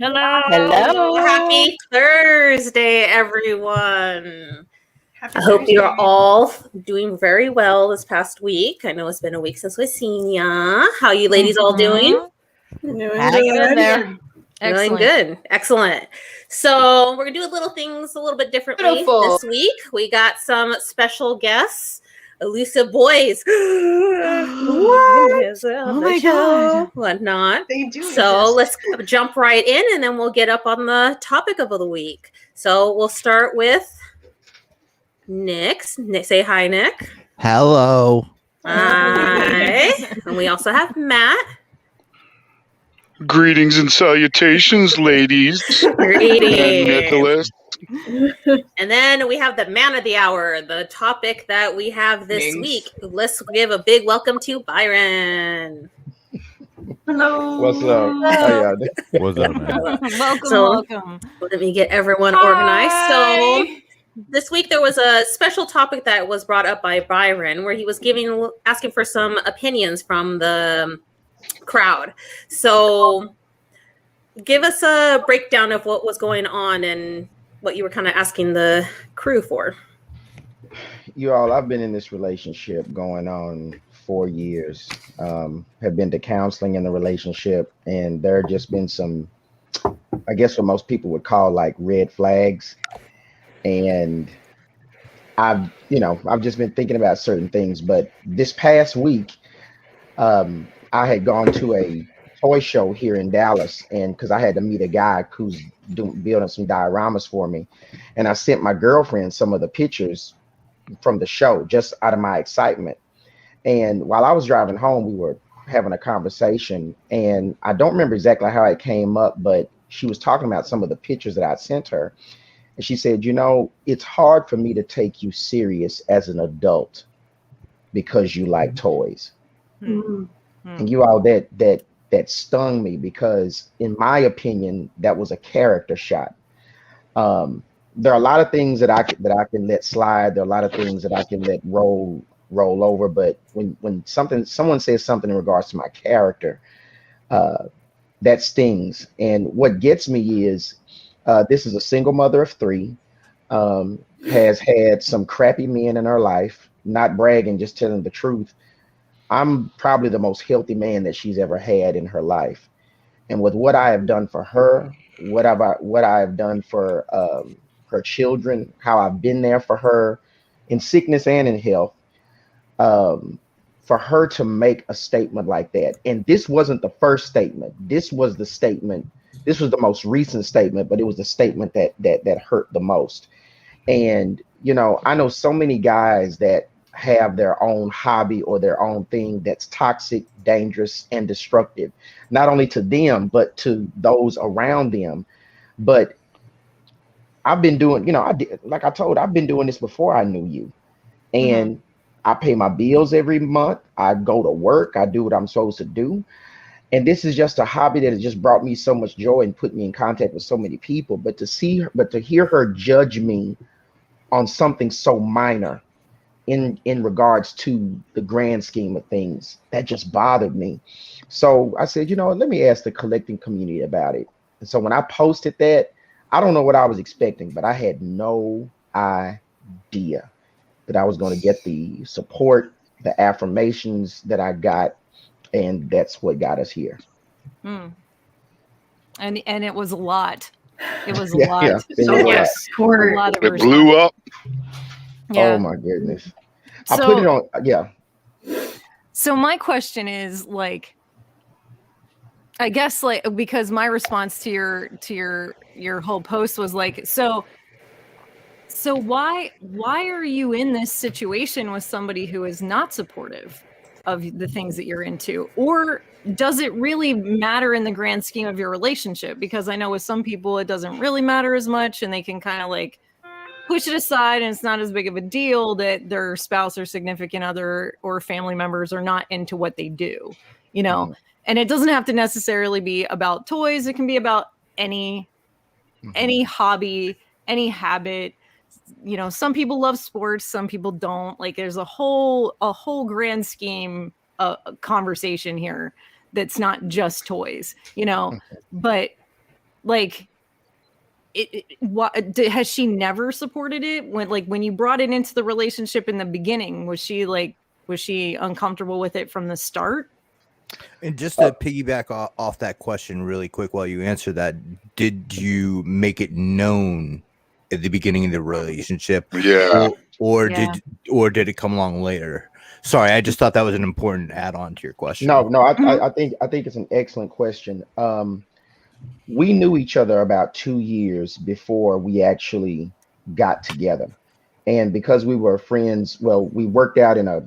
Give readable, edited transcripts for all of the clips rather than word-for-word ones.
Hello. Hello. Happy Thursday, everyone. Happy I hope Thursday. you're all doing very well this past week. I know it's been a week since we've seen ya. How you ladies all doing? Hanging in there. Doing Excellent. good. Excellent. So we're going to do little things a little bit differently Beautiful. this week. We got some special guests. Elusive boys. What is it on Oh the my show? God. Whatnot. They do So exist. let's jump right in, and then we'll get up on the topic of the week. So we'll start with Nick. Say hi, Nick. Hello. Hi. And we also have Matt. Greetings and salutations, ladies and Greetings. Nicholas. And then we have the man of the hour, the topic that we have this Thanks. week. Let's give a big welcome to Byron. Hello. What's up? How y'all doing? What's up, man? Welcome. Let me get everyone organized. So this week there was a special topic that was brought up by Byron where he was asking for some opinions from the crowd. So give us a breakdown of what was going on and what you were kind of asking the crew for. You all, I've been in this relationship going on 4 years. Have been to counseling in the relationship, and there have just been some, I guess what most people would call like red flags. And I've just been thinking about certain things. But this past week, I had gone to a toy show here in Dallas, and because I had to meet a guy who's building some dioramas for me, and I sent my girlfriend some of the pictures from the show just out of my excitement. And while I was driving home, we were having a conversation, and I don't remember exactly how it came up, but she was talking about some of the pictures that I sent her, and she said, it's hard for me to take you serious as an adult because you like toys. Mm-hmm. And you all, that stung me, because in my opinion, that was a character shot. There are a lot of things that I can let slide. There are a lot of things that I can let roll over. But when someone says something in regards to my character, that stings. And what gets me is this is a single mother of 3, has had some crappy men in her life, not bragging, just telling the truth. I'm probably the most healthy man that she's ever had in her life. And with what I have done for her, what I have done for her children, how I've been there for her in sickness and in health, for her to make a statement like that. And this wasn't the first statement. This was the statement. This was the most recent statement, but it was the statement that hurt the most. And, I know so many guys that have their own hobby or their own thing that's toxic, dangerous, and destructive, not only to them, but to those around them. But I've been doing, I've been doing this before I knew you. And I pay my bills every month. I go to work. I do what I'm supposed to do. And this is just a hobby that has just brought me so much joy and put me in contact with so many people. But to hear her judge me on something so minor in regards to the grand scheme of things, that just bothered me. So I said, let me ask the collecting community about it. And so when I posted that, I don't know what I was expecting, but I had no idea that I was going to get the support, the affirmations that I got. And that's what got us here. And it was a lot. It was a Yeah, lot. yeah. So Yeah. much support. A lot of It blew up. Yeah. Oh my goodness. I So- put it on. Yeah. So my question is, like, I guess, like, because my response to your whole post was like, so why are you in this situation with somebody who is not supportive of the things that you're into? Or does it really matter in the grand scheme of your relationship? Because I know with some people it doesn't really matter as much, and they can kind of like push it aside, and it's not as big of a deal that their spouse or significant other or family members are not into what they do, And it doesn't have to necessarily be about toys. It can be about any hobby, any habit. Some people love sports, some people don't. Like, there's a whole grand scheme conversation here that's not just toys, but like has she never supported it when you brought it into the relationship in the beginning? Was she uncomfortable with it from the start? And just to piggyback off that question really quick while you answer that, did you make it known at the beginning of the relationship? Yeah. Or did it come along later? Sorry, I just thought that was an important add-on to your question. No, I think it's an excellent question. We knew each other about 2 years before we actually got together, and because we were friends, well, we worked out in a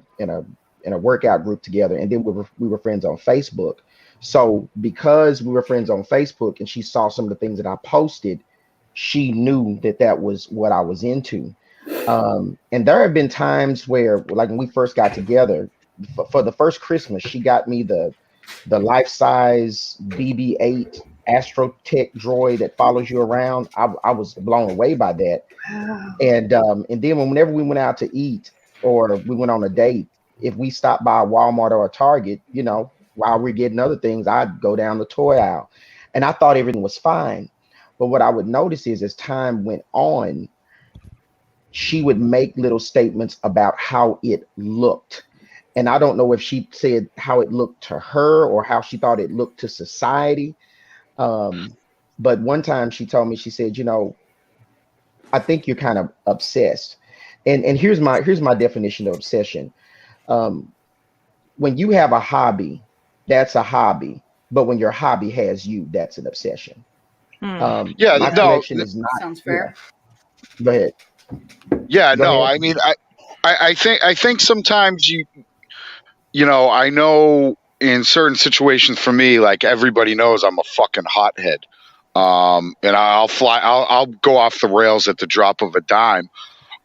workout group together, and then we were friends on Facebook. So because we were friends on Facebook, and she saw some of the things that I posted, she knew that was what I was into. And there have been times where, like when we first got together, for the first Christmas, she got me the life-size BB-8 Astrotech droid that follows you around. I was blown away by that. And then whenever we went out to eat or we went on a date, if we stopped by a Walmart or a Target, while we're getting other things, I'd go down the toy aisle, and I thought everything was fine. But what I would notice is, as time went on, she would make little statements about how it looked. And I don't know if she said how it looked to her or how she thought it looked to society. But one time she told me, she said, I think you're kind of obsessed. And here's my definition of obsession. When you have a hobby, that's a hobby. But when your hobby has you, that's an obsession. My connection is not. Sounds fair. Go ahead. Yeah, Go no, ahead. I mean, I think sometimes I know in certain situations for me, like everybody knows I'm a fucking hothead. And I'll go off the rails at the drop of a dime.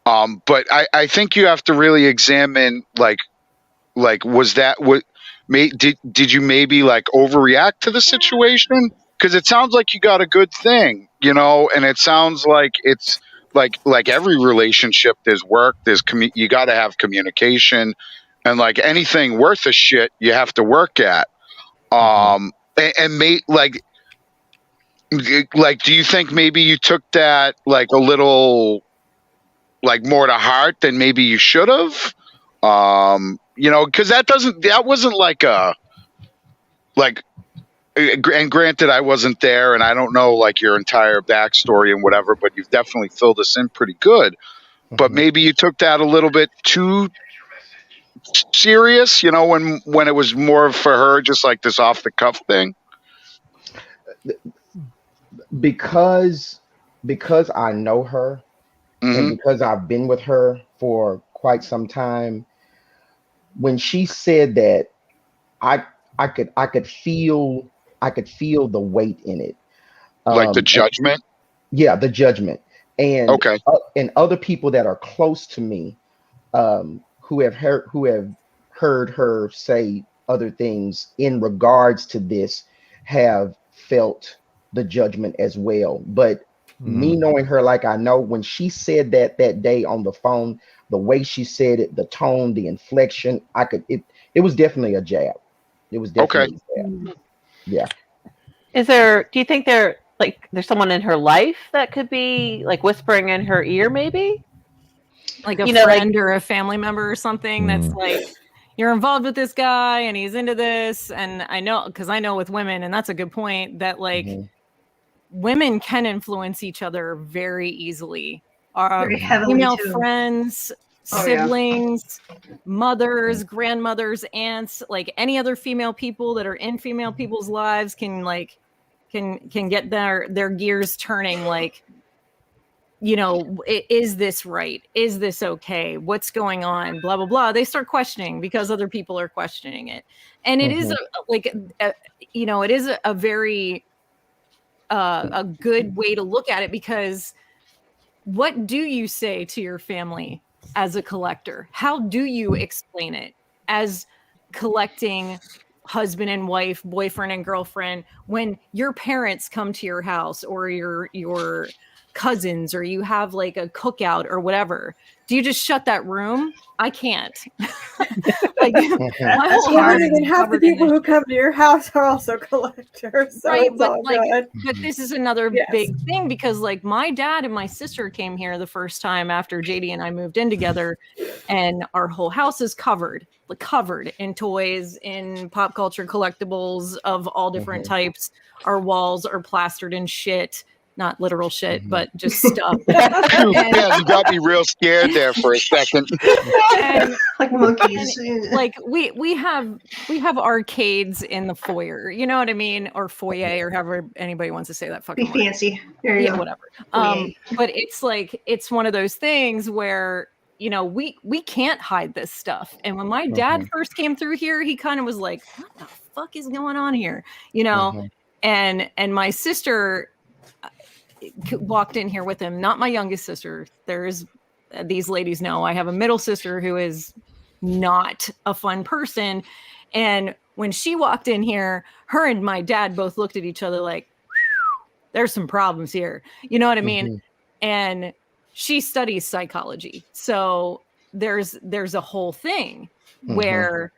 But I think you have to really examine like was that what did you maybe like overreact to the situation? Because it sounds like you got a good thing, and it sounds like it's like every relationship, there's work, you got to have communication, and like anything worth a shit, you have to work at. And do you think maybe you took that like a little like more to heart than maybe you should have? Because that wasn't like and granted, I wasn't there and I don't know like your entire backstory and whatever, but you've definitely filled us in pretty good. But maybe you took that a little bit too serious, when it was more for her, just like this off the cuff thing. Because I know her, and because I've been with her for quite some time, when she said that, I could feel the weight in it. Like the judgment? Yeah, the judgment. And okay. And other people that are close to me, who have heard her say other things in regards to this, have felt the judgment as well. But me knowing her like I know, when she said that day on the phone, the way she said it, the tone, the inflection, it was definitely a jab. It was definitely a jab. Yeah. Do you think there's someone in her life that could be like whispering in her ear, maybe? Like a friend or a family member or something that's like, you're involved with this guy and he's into this. And I know with women, and that's a good point, that like women can influence each other very easily. Very heavily, female too. friends, siblings, mothers, grandmothers, aunts, like any other female people that are in female people's lives can get their gears turning, like, is this right? Is this okay? What's going on? Blah, blah, blah. They start questioning because other people are questioning it. And it is it is a very a good way to look at it, because what do you say to your family as a collector? How do you explain it as collecting husband and wife, boyfriend and girlfriend, when your parents come to your house or your cousins or you have like a cookout or whatever, do you just shut that room? I can't. Like, my whole Well, house then again, is half the covered in people this who come to your house are also collectors, so right, it's but all like, good. but this is another Yes. big thing because like my dad and my sister came here the first time after JD and I moved in together, and our whole house is covered in toys, in pop culture collectibles of all different types. Our walls are plastered in shit. Not literal shit, but just stuff. Yeah, you got me real scared there for a second. And, Like monkeys. like we have arcades in the foyer, you know what I mean, or foyer, or however anybody wants to say that fucking Be word. fancy. There you Yeah, go. whatever. Foyer. But it's like it's one of those things where you know we can't hide this stuff. And when my dad first came through here, he kind of was like, "What the fuck is going on here?" You know. And my sister walked in here with him. Not my youngest sister. There's these ladies know I have a middle sister who is not a fun person, and when she walked in here, her and my dad both looked at each other like, there's some problems here, you know what I mean? And she studies psychology, so there's a whole thing where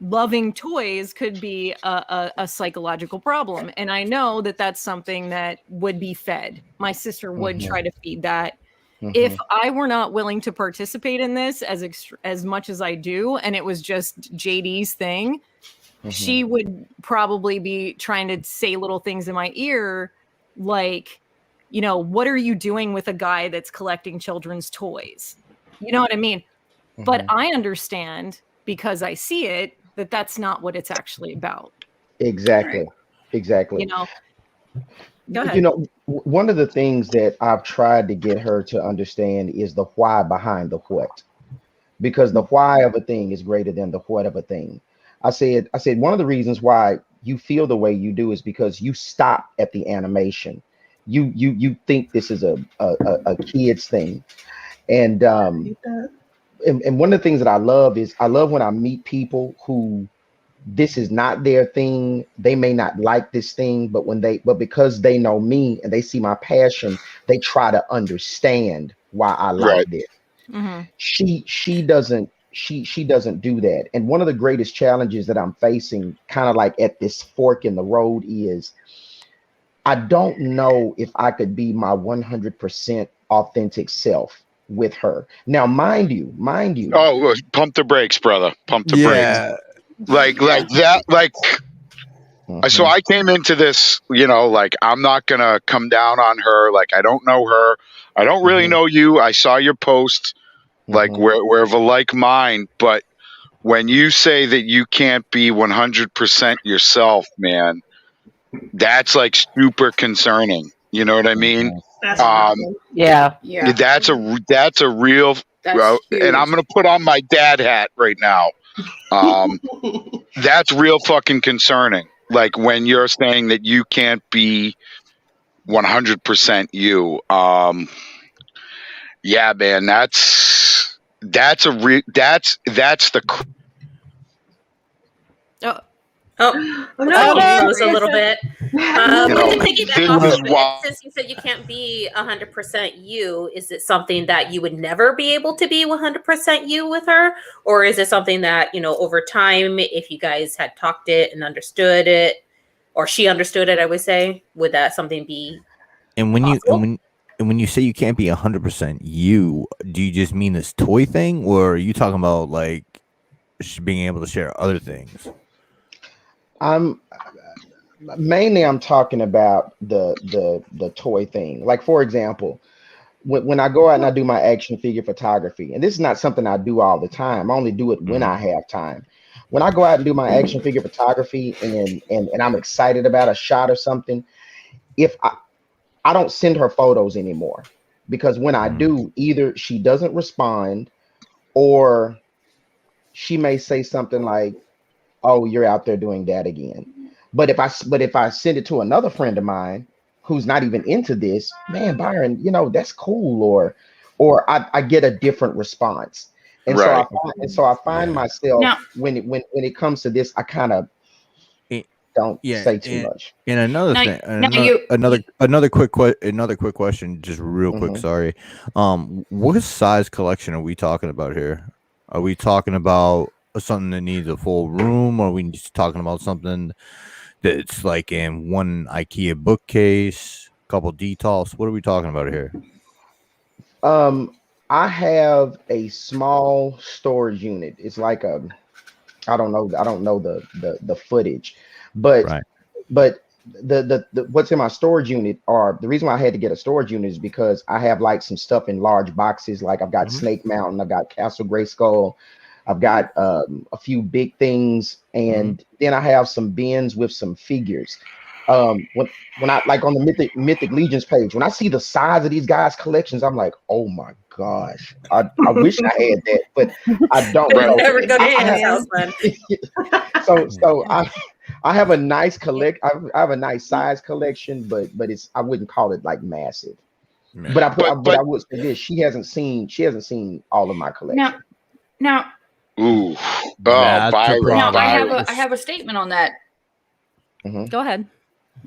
loving toys could be a psychological problem, and I know that that's something that would be fed. My sister would try to feed that. If I were not willing to participate in this as much as I do, and it was just JD's thing, she would probably be trying to say little things in my ear, like, you know, what are you doing with a guy that's collecting children's toys? You know what I mean? But I understand, because I see it, that that's not what it's actually about. Exactly. You know? Go ahead. You know, one of the things that I've tried to get her to understand is the why behind the what, because the why of a thing is greater than the what of a thing. I said one of the reasons why you feel the way you do is because you stop at the animation. You think this is a kid's thing, and one of the things that I love is when I meet people who this is not their thing. They may not like this thing, but because they know me and they see my passion, they try to understand why I like this. She doesn't do that. And one of the greatest challenges that I'm facing, kind of like at this fork in the road, is I don't know if I could be my 100% authentic self with her. Now, mind you. Oh, pump the brakes, brother. Pump the brakes. Like that. So I came into this, you know, like, I'm not gonna come down on her. Like, I don't know her. I don't really know you. I saw your post. Like, we're of a like mind. But when you say that you can't be 100% yourself, man, that's like super concerning. You know what I mean? That's Yeah. That's a real. And I'm gonna put on my dad hat right now. That's real fucking concerning. Like, when you're saying that you can't be 100% you. Yeah, man, that's the. Oh, no. it was a little bit. You know, To piggyback off this of is it, why- since you said you can't be 100% you, is it something that you would never be able to be 100% you with her? Or is it something that, you know, over time, if you guys had talked it and understood it, or she understood it, I would say, would that something be And when possible? you say you can't be 100% you, do you just mean this toy thing, or are you talking about like being able to share other things? I'm talking about the toy thing. Like, for example, when I go out and I do my action figure photography, and this is not something I do all the time. I only do it when I have time. When I go out and do my action figure photography and I'm excited about a shot or something, if I don't send her photos anymore, because when I do, either she doesn't respond, or she may say something like, "Oh, you're out there doing that again." But if I send it to another friend of mine who's not even into this, man, Byron, you know, that's cool, or I get a different response. And Right. so I find myself, Now- when it comes to this, I kind of don't Yeah, say too much. And another Now- thing, now another quick question, just real quick. Mhm. Sorry, what size collection are we talking about here? Are we talking about something that needs a full room, or are we just talking about something that's like in one IKEA bookcase, a couple details? What are we talking about here? I have a small storage unit. It's like I don't know the footage, but Right. but the what's in my storage unit are the reason why I had to get a storage unit is because I have like some stuff in large boxes. Like I've got Mhm. Snake Mountain, I've got Castle Grayskull, I've got a few big things, and then I have some bins with some figures. When I like on the Mythic Legions page, when I see the size of these guys' collections, I'm like, oh my gosh, I wish I had that, but I don't. Right. So Never go to I Anna's have- house, man. so I have a nice I have a nice size collection, but I wouldn't call it like massive. Yeah. But But- I would say this: she hasn't seen all of my collection. Now, Ooh. That's a Byron. problem. now Byron. I have a statement on that. Go ahead.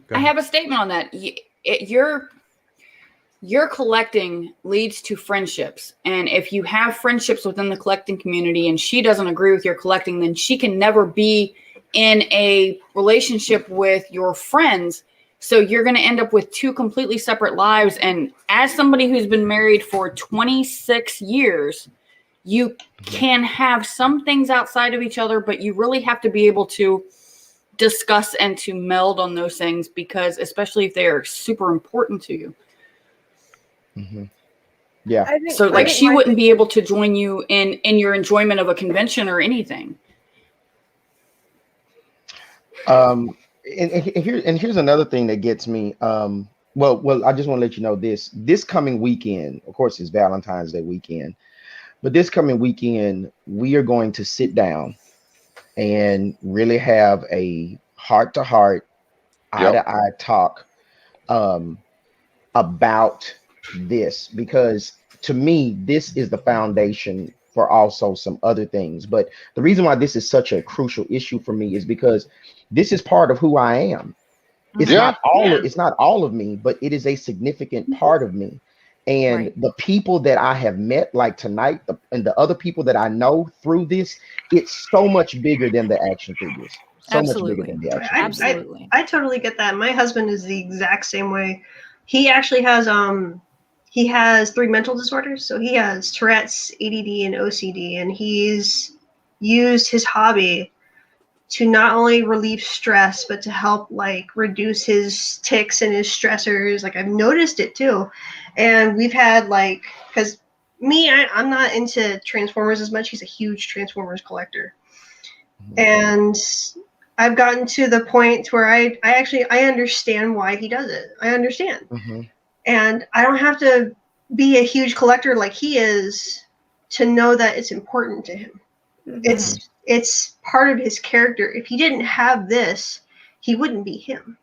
Go I ahead. have a statement on that. Your collecting leads to friendships, and if you have friendships within the collecting community, and she doesn't agree with your collecting, then she can never be in a relationship with your friends. So you're going to end up with two completely separate lives. And as somebody who's been married for 26 years, you can have some things outside of each other, but you really have to be able to discuss and to meld on those things, because especially if they are super important to you. Yeah. I think, So like I think she my wouldn't be able to join you in your enjoyment of a convention or anything. And here's another thing that gets me. Well, I just want to let you know this coming weekend, of course, it's Valentine's Day weekend, but this coming weekend we are going to sit down and really have a heart-to-heart, eye-to-eye talk about this, because to me this is the foundation for also some other things. But the reason why this is such a crucial issue for me is because this is part of who I am. It's Yeah. not all of me, but it is a significant part of me. And Right. the people that I have met, like tonight, and the other people that I know through this, it's so much bigger than the action figures. So much Absolutely. bigger than the action figures. Absolutely. I totally get that. My husband is the exact same way. He actually has 3 mental disorders. So he has Tourette's, ADD, and OCD, and he's used his hobby to not only relieve stress, but to help like reduce his tics and his stressors. Like I've noticed it too. And we've had like, because I'm not into Transformers as much. He's a huge Transformers collector. And I've gotten to the point where I understand why he does it. I understand. And I don't have to be a huge collector like he is to know that it's important to him. It's part of his character. If he didn't have this, he wouldn't be him.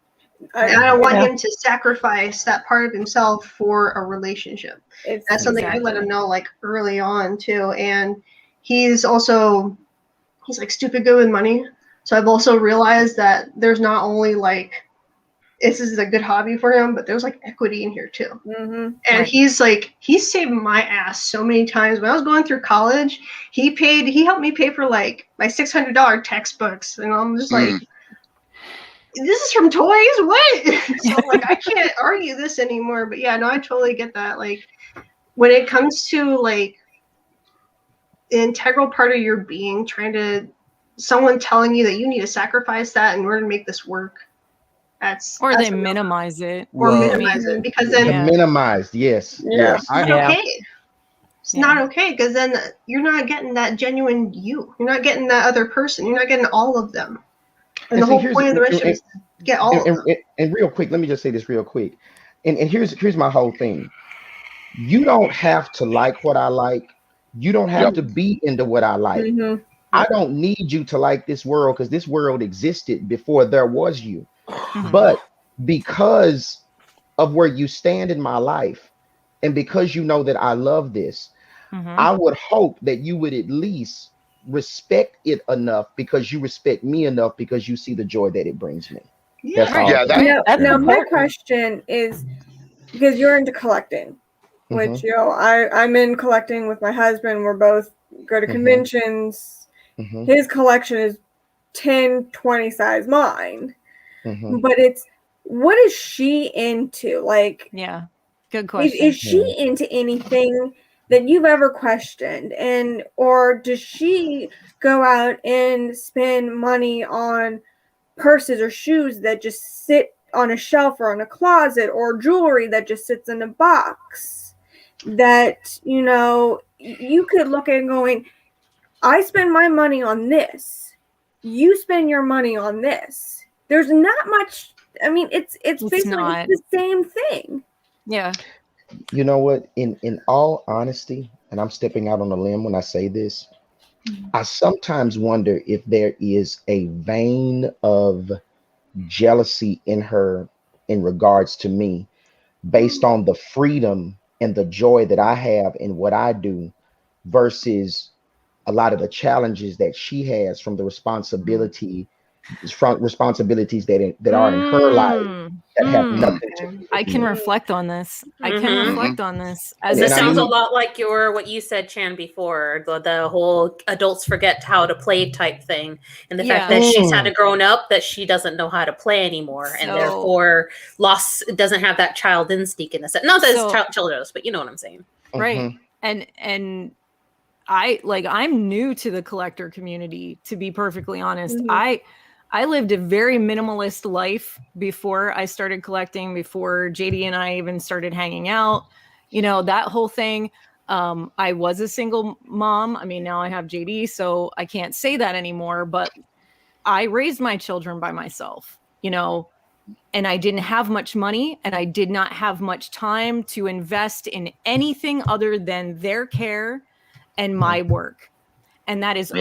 And I don't want him to sacrifice that part of himself for a relationship. That's something I let him know like early on too. And he's like stupid good with money. So I've also realized that there's not only like this is a good hobby for him, but there's like equity in here too. And he's saved my ass so many times. When I was going through college, he helped me pay for like my $600 textbooks. And I'm just like, this is from toys? What? So I'm like, I can't argue this anymore. But yeah, no, I totally get that. Like when it comes to like the integral part of your being, someone telling you that you need to sacrifice that in order to make this work. That's They minimize it. Or minimize it, because then Minimized, yes. it's not Yeah. okay. It's not okay, because then you're not getting that genuine you. You're not getting that other person. You're not getting all of them. And the whole point of the relationship is to get all of them. And real quick, let me just say this real quick. And here's my whole thing. You don't have to like what I like. You don't have to be into what I like. I don't need you to like this world, because this world existed before there was you. But because of where you stand in my life, and because you know that I love this, I would hope that you would at least respect it enough because you respect me enough because you see the joy that it brings me. Yeah. That's all. Yeah, that, That's Now my important. question is, because you're into collecting, which I'm in collecting with my husband. We're both go to conventions. His collection is 10, 20 size mine. But it's, what is she into? Like, Yeah, good question. is she into anything that you've ever questioned? And or does she go out and spend money on purses or shoes that just sit on a shelf or in a closet, or jewelry that just sits in a box that, you know, you could look at going, I spend my money on this, you spend your money on this? There's not much. I mean, it's basically not. the same thing. Yeah. You know what? In all honesty, and I'm stepping out on a limb when I say this, I sometimes wonder if there is a vein of jealousy in her in regards to me, based on the freedom and the joy that I have in what I do versus a lot of the challenges that she has from the responsibilities that are in her life that have nothing to do with I can me. reflect on this. I can Mhm. reflect on this. This And I sounds a mean- lot like what you said, Chan, before the whole adults forget how to play type thing, and the fact that she's had to grown up that she doesn't know how to play anymore, and therefore doesn't have that child instinct in the set. Not that it's children's, but you know what I'm saying, right? And I'm new to the collector community, to be perfectly honest. I lived a very minimalist life before I started collecting, before JD and I even started hanging out, you know, that whole thing. I was a single mom. I mean, now I have JD, so I can't say that anymore, but I raised my children by myself, you know, and I didn't have much money, and I did not have much time to invest in anything other than their care and my work. And that is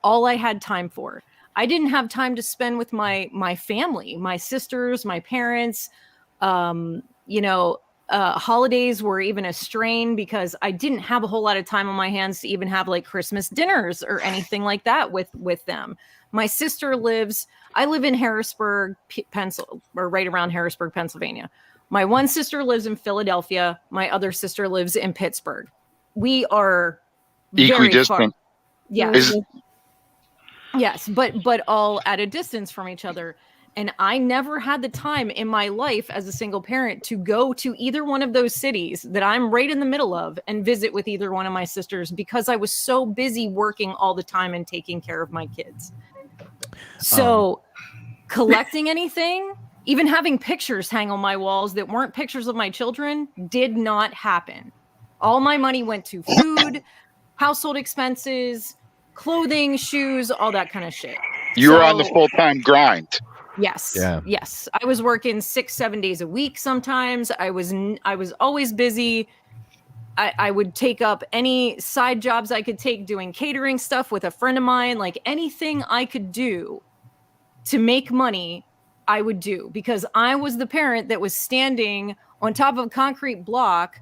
all I had time for. I didn't have time to spend with my family, my sisters, my parents. You know, holidays were even a strain because I didn't have a whole lot of time on my hands to even have like Christmas dinners or anything like that with them. My sister I live in Harrisburg, or right around Harrisburg, Pennsylvania. My one sister lives in Philadelphia. My other sister lives in Pittsburgh. We are very equidistant. far. Yes. Yes, but all at a distance from each other. And I never had the time in my life as a single parent to go to either one of those cities that I'm right in the middle of and visit with either one of my sisters, because I was so busy working all the time and taking care of my kids. So collecting anything, even having pictures hang on my walls that weren't pictures of my children, did not happen. All my money went to food, household expenses, clothing, shoes, all that kind of shit. You were on the full-time grind. Yes. Yeah. Yes. I was working 6-7 days a week. Sometimes I was always busy. I would take up any side jobs I could take, doing catering stuff with a friend of mine, like anything I could do to make money, I would do, because I was the parent that was standing on top of a concrete block,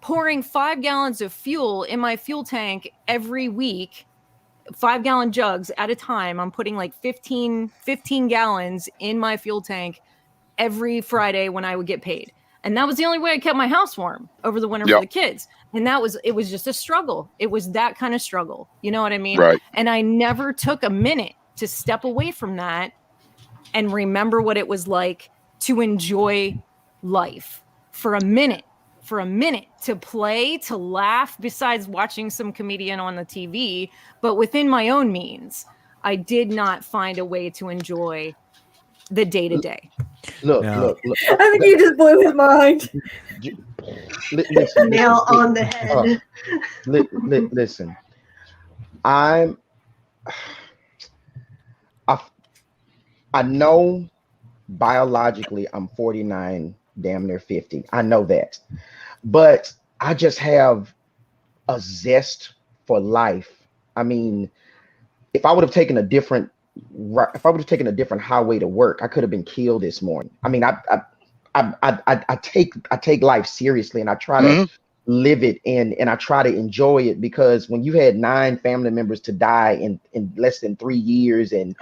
pouring 5 gallons of fuel in my fuel tank every week, 5-gallon jugs at a time. I'm putting like 15 gallons in my fuel tank every Friday when I would get paid. And that was the only way I kept my house warm over the winter for the kids. And it was just a struggle. It was that kind of struggle. You know what I mean? Right. And I never took a minute to step away from that and remember what it was like to enjoy life for a minute, to play, to laugh, besides watching some comedian on the TV, but within my own means. I did not find a way to enjoy the day-to-day. Look. I think you just blew his mind. Nail on the head. Listen, I know biologically I'm 49, damn near 50. I know that. But I just have a zest for life. I mean, if I would have taken a different highway to work, I could have been killed this morning. I mean, I take life seriously, and I try to live it and I try to enjoy it, because when you had 9 family members to die in less than 3 years, and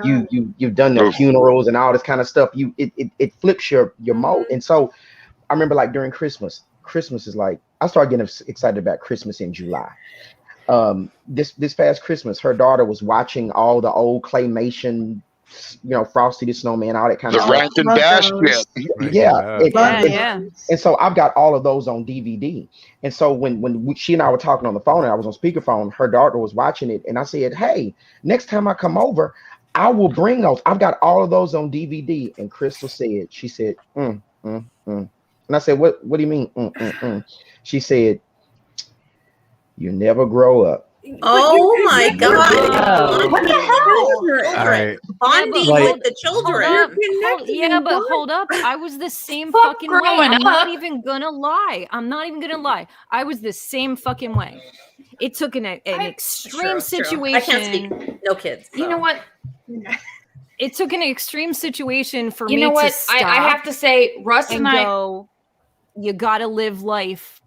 you've done their funerals and all this kind of stuff, it flips your mode. And so I remember, like, during Christmas is like, I started getting excited about Christmas in July. This past Christmas, her daughter was watching all the old claymation, Frosty the Snowman, all that kind of The stuff. Rankin Bass shit. Yeah. And so I've got all of those on DVD. And so when she and I were talking on the phone, and I was on speakerphone, her daughter was watching it, and I said, "Hey, next time I come over, I will bring those. I've got all of those on DVD." And Crystal said, she said, And I said, "What do you mean? She said, "You never grow up." Oh my God! What the hell? All right. Bonding Like- with the children. But hold up. I was the same Fuck fucking way. growing I'm not up. even gonna lie. I was the same fucking way. It took an extreme True. situation. I can't speak. No kids. You know what? It took an extreme situation for You me know to what? stop I have to say, Russ and and I. go, you gotta live life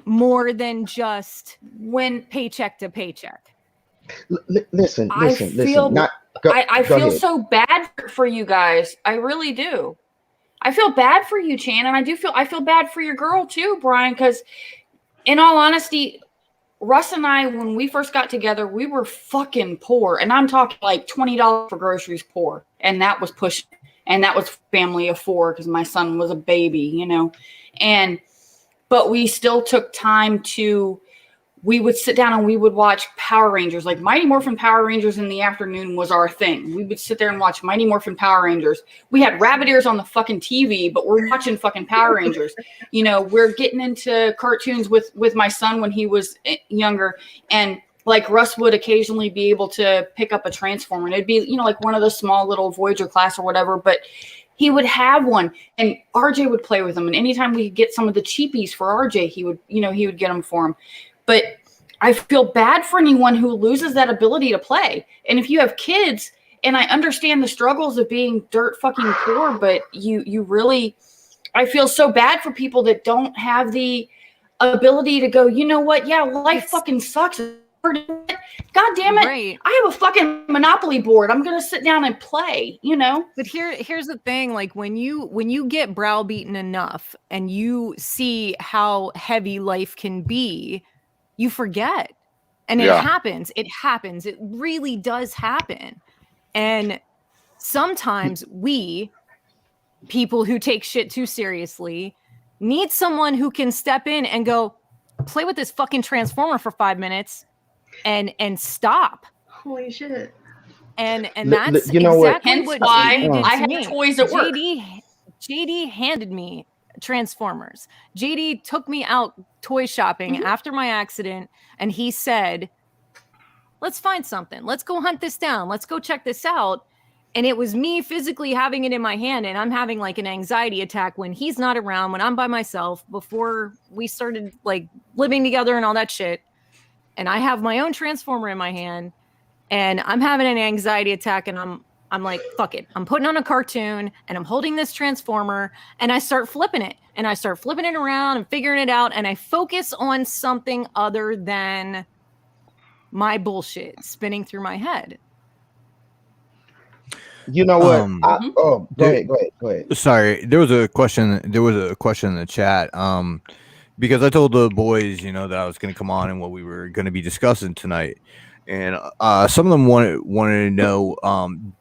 more than just When paycheck to paycheck. Listen. I feel Go feel ahead. so bad for you guys. I really do. I feel bad for you, Chan, and I feel bad for your girl too, Brian, because in all honesty, Russ and I, when we first got together, we were fucking poor. And I'm talking like $20 for groceries poor. And that was pushing. And that was family of 4 because my son was a baby, but we still took time we would sit down and we would watch Power Rangers, like Mighty Morphin Power Rangers in the afternoon was our thing. We would sit there and watch Mighty Morphin Power Rangers. We had rabbit ears on the fucking TV, but we're watching fucking Power Rangers. We're getting into cartoons with my son when he was younger. And like Russ would occasionally be able to pick up a Transformer. And it'd be, like one of the small little Voyager class or whatever, but he would have one and RJ would play with them. And anytime we could get some of the cheapies for RJ, he would get them for him. But I feel bad for anyone who loses that ability to play. And if you have kids, and I understand the struggles of being dirt fucking poor, but you really, I feel so bad for people that don't have the ability to go, you know what? Yeah, life fucking sucks. God damn it. Right. I have a fucking Monopoly board. I'm going to sit down and play, But here's the thing, like when you get browbeaten enough and you see how heavy life can be, you forget. And it happens. It really does happen. And sometimes we, people who take shit too seriously, need someone who can step in and go, play with this fucking Transformer for 5 minutes and stop. Holy shit. And that's Hence what why JD did I to have me. toys at work. JD handed me Transformers. JD took me out toy shopping after my accident, and he said, let's find something. Let's go hunt this down. Let's go check this out. And it was me physically having it in my hand, and I'm having like an anxiety attack when he's not around, when I'm by myself, before we started like living together and all that shit. And I have my own Transformer in my hand, and I'm having an anxiety attack, and I'm like, fuck it. I'm putting on a cartoon and I'm holding this Transformer and I start flipping it around and figuring it out. And I focus on something other than my bullshit spinning through my head. You know what? Go ahead. Sorry, there was a question in the chat. Because I told the boys, that I was going to come on and what we were going to be discussing tonight. And some of them wanted to know,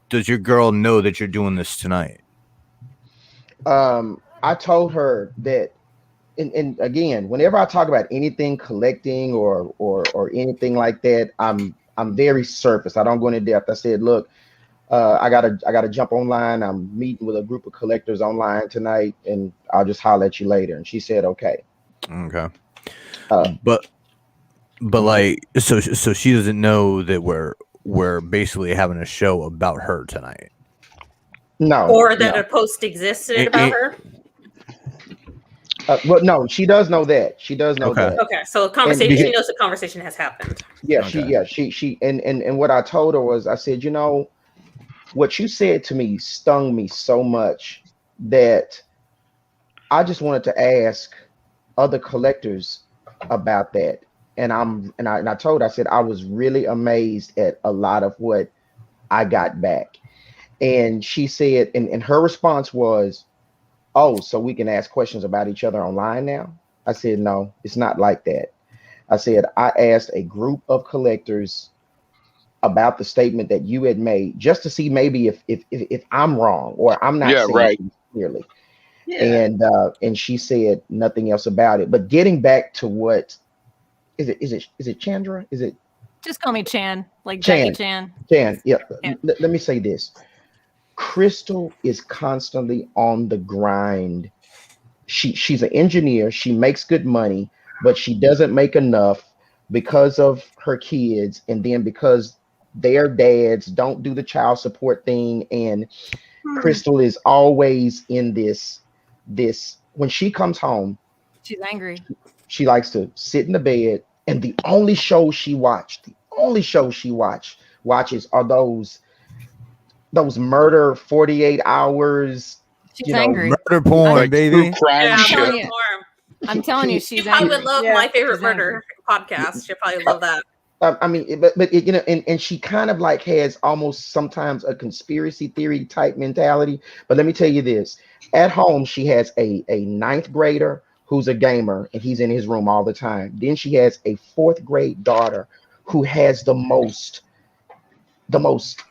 does your girl know that you're doing this tonight? I told her that, and again, whenever I talk about anything collecting or anything like that, I'm very surface. I don't go into depth. I said, look, I gotta jump online. I'm meeting with a group of collectors online tonight, and I'll just holler at you later. And she said, okay. Okay. But like, so she doesn't know that we're basically having a show about her tonight. No. Or that a post existed about her. Well, no, she does know that. She does know that. Okay, so conversation. She knows the conversation has happened. Yeah, she and what I told her was, I said, what you said to me stung me so much that I just wanted to ask other collectors about that. And I said I was really amazed at a lot of what I got back. And she said, and her response was, "Oh, so we can ask questions about each other online now?" I said, "No, it's not like that." I said, "I asked a group of collectors about the statement that you had made, just to see maybe if I'm wrong or I'm not Yeah, saying right. things clearly." Yeah. And she said nothing else about it. But getting back to what is it Chandra? Is it Just call me Chan, like Jackie Chan. Chan? Yeah. Chan. Let me say this. Crystal is constantly on the grind. She's an engineer. She makes good money, but she doesn't make enough because of her kids, and then because their dads don't do the child support thing. And Crystal is always in this when she comes home, She's angry. she likes to sit in the bed, and the only shows she watches are those murder 48 hours, She's angry. Murder porn, Like true baby. crime Yeah, shit. telling you. I'm telling you, She she's probably angry. would love Yeah, My Favorite she's Murder podcast. She'll probably love that. I mean, but you know, and she kind of like has almost sometimes a conspiracy theory type mentality. But let me tell you this: at home, she has a ninth grader who's a gamer, and he's in his room all the time. Then she has a fourth grade daughter who has the most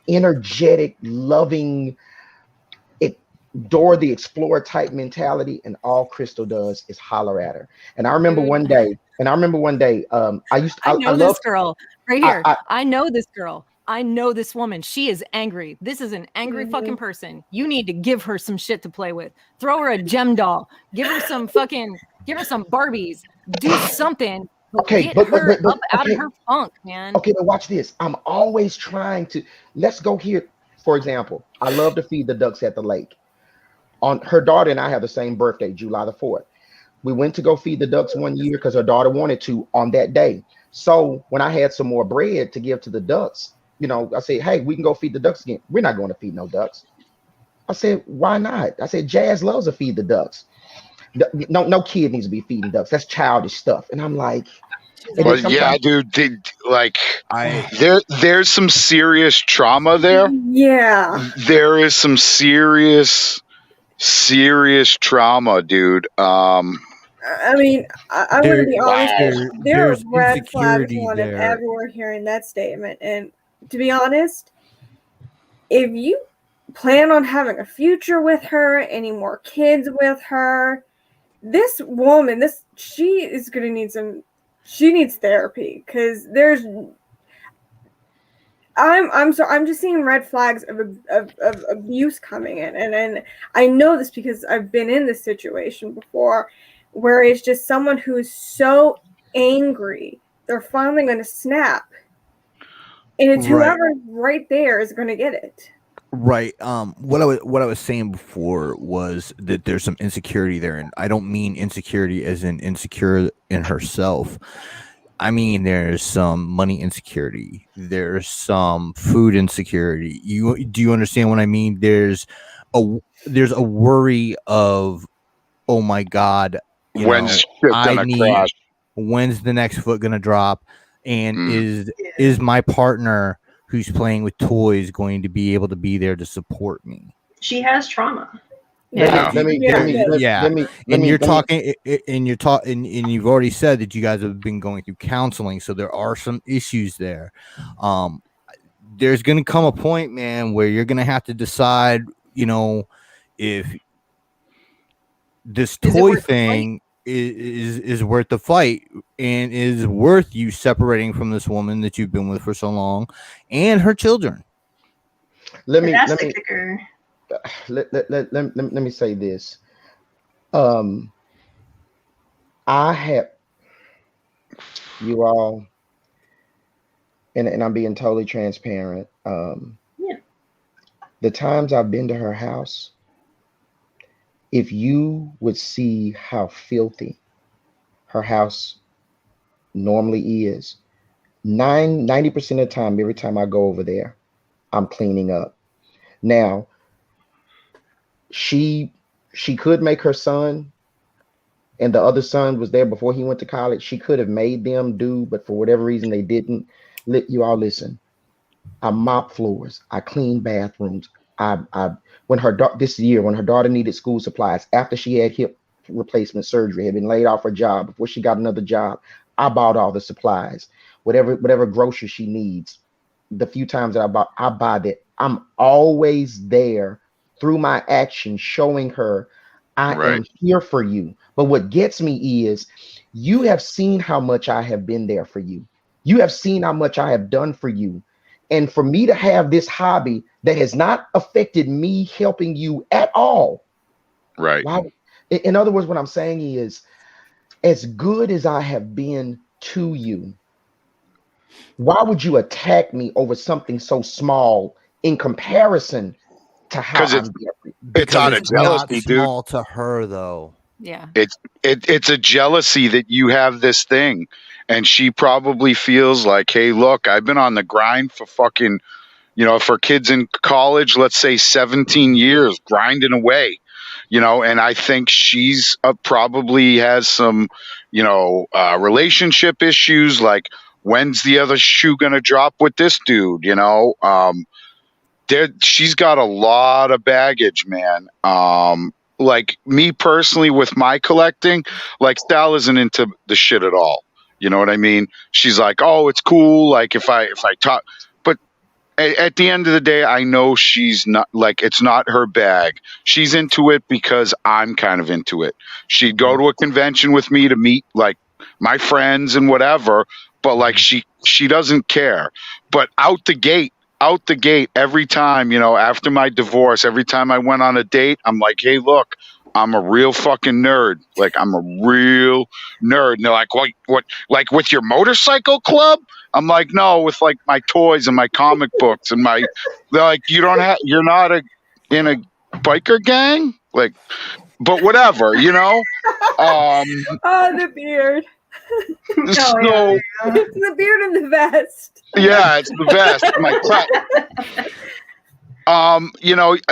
energetic, loving, Dora the Explorer type mentality, and all Crystal does is holler at her. And I remember Dude. one day, I know this girl right here. I know this girl. I know this woman. She is angry. This is an angry fucking person. You need to give her some shit to play with. Throw her a gem doll. Give her some Barbies. Do something. Okay, Get but her up out of her funk, man. Okay, but watch this. I'm always trying to. Let's go here. For example, I love to feed the ducks at the lake. On her daughter and I have the same birthday, July the 4th. We went to go feed the ducks one year because her daughter wanted to on that day. So when I had some more bread to give to the ducks, I said, "Hey, we can go feed the ducks again." "We're not going to feed no ducks." I said, "Why not?" I said, "Jazz loves to feed the ducks. No kid needs to be feeding ducks. That's childish stuff." And I'm like, Well, yeah, dude. There's some serious trauma there. Yeah. There is some serious trauma, dude. I mean, I'm going to be honest. There are There's red flags insecurity on if there. ever we're hearing that statement. And to be honest, if you plan on having a future with her, any more kids with her, this woman, she is going to need she needs therapy, because I'm just seeing red flags of abuse coming in, and I know this because I've been in this situation before, where it's just someone who is so angry they're finally going to snap, and it's whoever right there is going to get it. Right. What I was saying before was that there's some insecurity there, and I don't mean insecurity as in insecure in herself. I mean, there's some money insecurity. There's some food insecurity. Do you understand what I mean? There's a worry of, oh my God, when's shit gonna crash? When's the next foot gonna drop? And is my partner who's playing with toys going to be able to be there to support me? She has trauma. And you're talking, and you've already said that you guys have been going through counseling, so there are some issues there. There's going to come a point, man, where you're going to have to decide, if this toy thing is worth the fight, and is worth you separating from this woman that you've been with for so long and her children. Let me say this. I have, you all, and I'm being totally transparent. The times I've been to her house, if you would see how filthy her house normally is, 90% of the time, every time I go over there, I'm cleaning up. Now, she could make her son and the other son was there before he went to college, she could have made them do, but for whatever reason they didn't. You all listen. I mop floors. I clean bathrooms. I when her this year when her daughter needed school supplies after she had hip replacement surgery, had been laid off her job before she got another job, I bought all the supplies, whatever groceries she needs. The few times that I buy that. I'm always there through my actions, showing her I am here for you. But what gets me is you have seen how much I have been there for you. You have seen how much I have done for you. And for me to have this hobby that has not affected me helping you at all. Right. In other words, what I'm saying is, as good as I have been to you, why would you attack me over something so small in comparison to how I'm it's out of jealousy, dude. Small to her, though. Yeah. It's a jealousy that you have this thing. And she probably feels like, hey, look, I've been on the grind for fucking, for kids in college, let's say 17 years, grinding away, and I think she's probably has some, relationship issues. Like, when's the other shoe going to drop with this dude? She's got a lot of baggage, man. Like me personally with my collecting, like Sal isn't into the shit at all. You know what I mean? She's like, oh, it's cool. Like if I talk, but at the end of the day, I know she's not, like, it's not her bag. She's into it because I'm kind of into it. She'd go to a convention with me to meet like my friends and whatever, but like she doesn't care. But out the gate, every time, after my divorce, every time I went on a date, I'm like, hey, look, I'm a real fucking nerd. Like, I'm a real nerd. And they're like, what, like with your motorcycle club? I'm like, no, with like my toys and my comic books and they're like, you're not in a biker gang? Like, but whatever, Oh, the beard. So, the beard and the vest. Yeah, it's the best. My cut.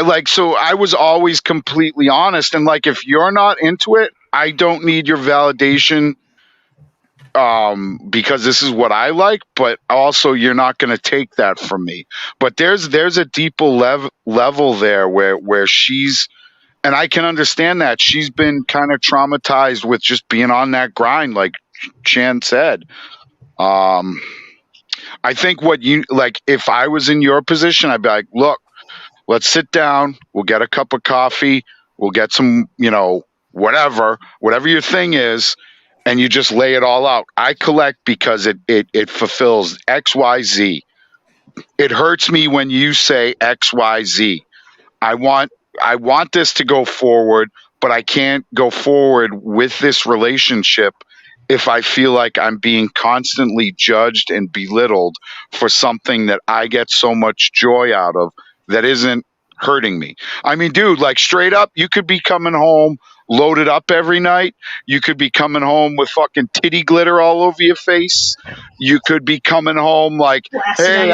Like, so I was always completely honest. And like, if you're not into it, I don't need your validation, because this is what I like, but also you're not going to take that from me. But there's a deeper level there where she's, and I can understand that she's been kind of traumatized with just being on that grind, like Chan said. I think if I was in your position, I'd be like, look, let's sit down. We'll get a cup of coffee. We'll get some, whatever your thing is, and you just lay it all out. I collect because it fulfills X, Y, Z. It hurts me when you say X, Y, Z. I want this to go forward, but I can't go forward with this relationship if I feel like I'm being constantly judged and belittled for something that I get so much joy out of that isn't hurting me. I mean, dude, like straight up, you could be coming home loaded up every night. You could be coming home with fucking titty glitter all over your face. You could be coming home like, hey,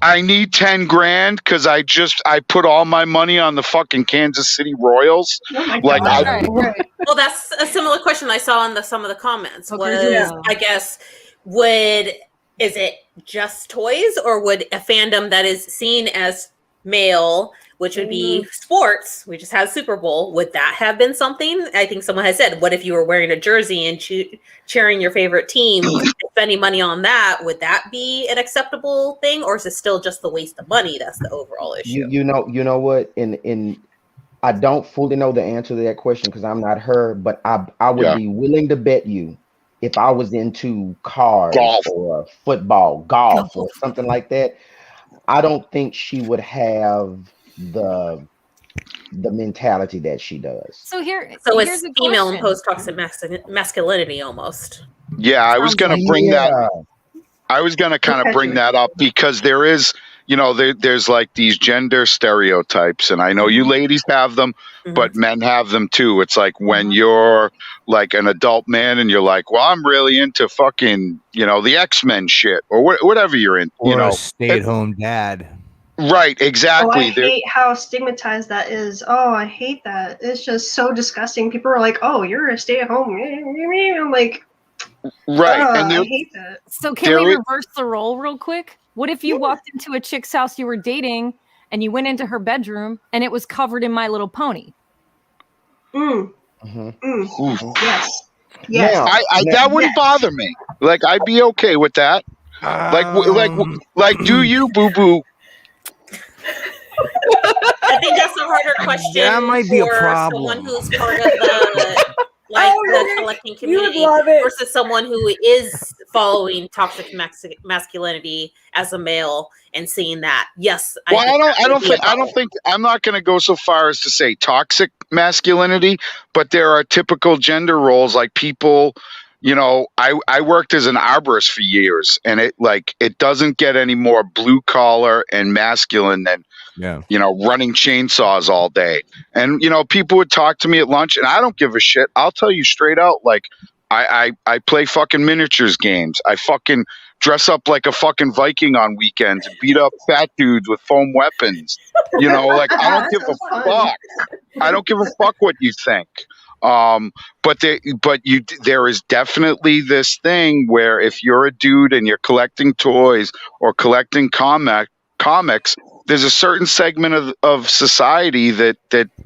I need 10 grand because I put all my money on the fucking Kansas City Royals. Oh like, well, that's a similar question I saw in some of the comments. I guess, is it just toys, or would a fandom that is seen as male, which would be sports, we just had Super Bowl, would that have been something? I think someone has said, what if you were wearing a jersey and cheering your favorite team, spending money on that? Would that be an acceptable thing, or is it still just the waste of money that's the overall issue? You know what? I don't fully know the answer to that question because I'm not her, but I would be willing to bet you if I was into cars, golf, or football, golf, or something like that, I don't think she would have the mentality that she does. So it's female imposed toxic masculinity almost. Yeah, I was going to bring that. I was going to kind of bring that up because there is, there's like these gender stereotypes, and I know you ladies have them, but men have them too. It's like when you're like an adult man and you're like, well, I'm really into fucking, the X-Men shit or whatever you're in, or a stay-at-home dad. Right, exactly. I hate how stigmatized that is. Oh, I hate that. It's just so disgusting. People are like, "Oh, you're a stay-at-home." I'm like, right, and I hate that. So can we reverse the role real quick? What if you walked into a chick's house you were dating and you went into her bedroom and it was covered in My Little Pony? Yes. Now, that wouldn't bother me. Like, I'd be okay with that. Like, do you, boo boo? I think that's a harder question That might be a for problem. someone who's part of the the collecting community versus someone who is following toxic masculinity as a male and seeing that. Yes, well, I don't think I'm not going to go so far as to say toxic masculinity, but there are typical gender roles, like people. You know, I worked as an arborist for years, and it doesn't get any more blue collar and masculine than running chainsaws all day. And people would talk to me at lunch, and I don't give a shit. I'll tell you straight out, like I play fucking miniatures games. I fucking dress up like a fucking Viking on weekends and beat up fat dudes with foam weapons. Like I don't give a fuck. I don't give a fuck what you think. But there is definitely this thing where if you're a dude and you're collecting toys or collecting comics, there's a certain segment of society that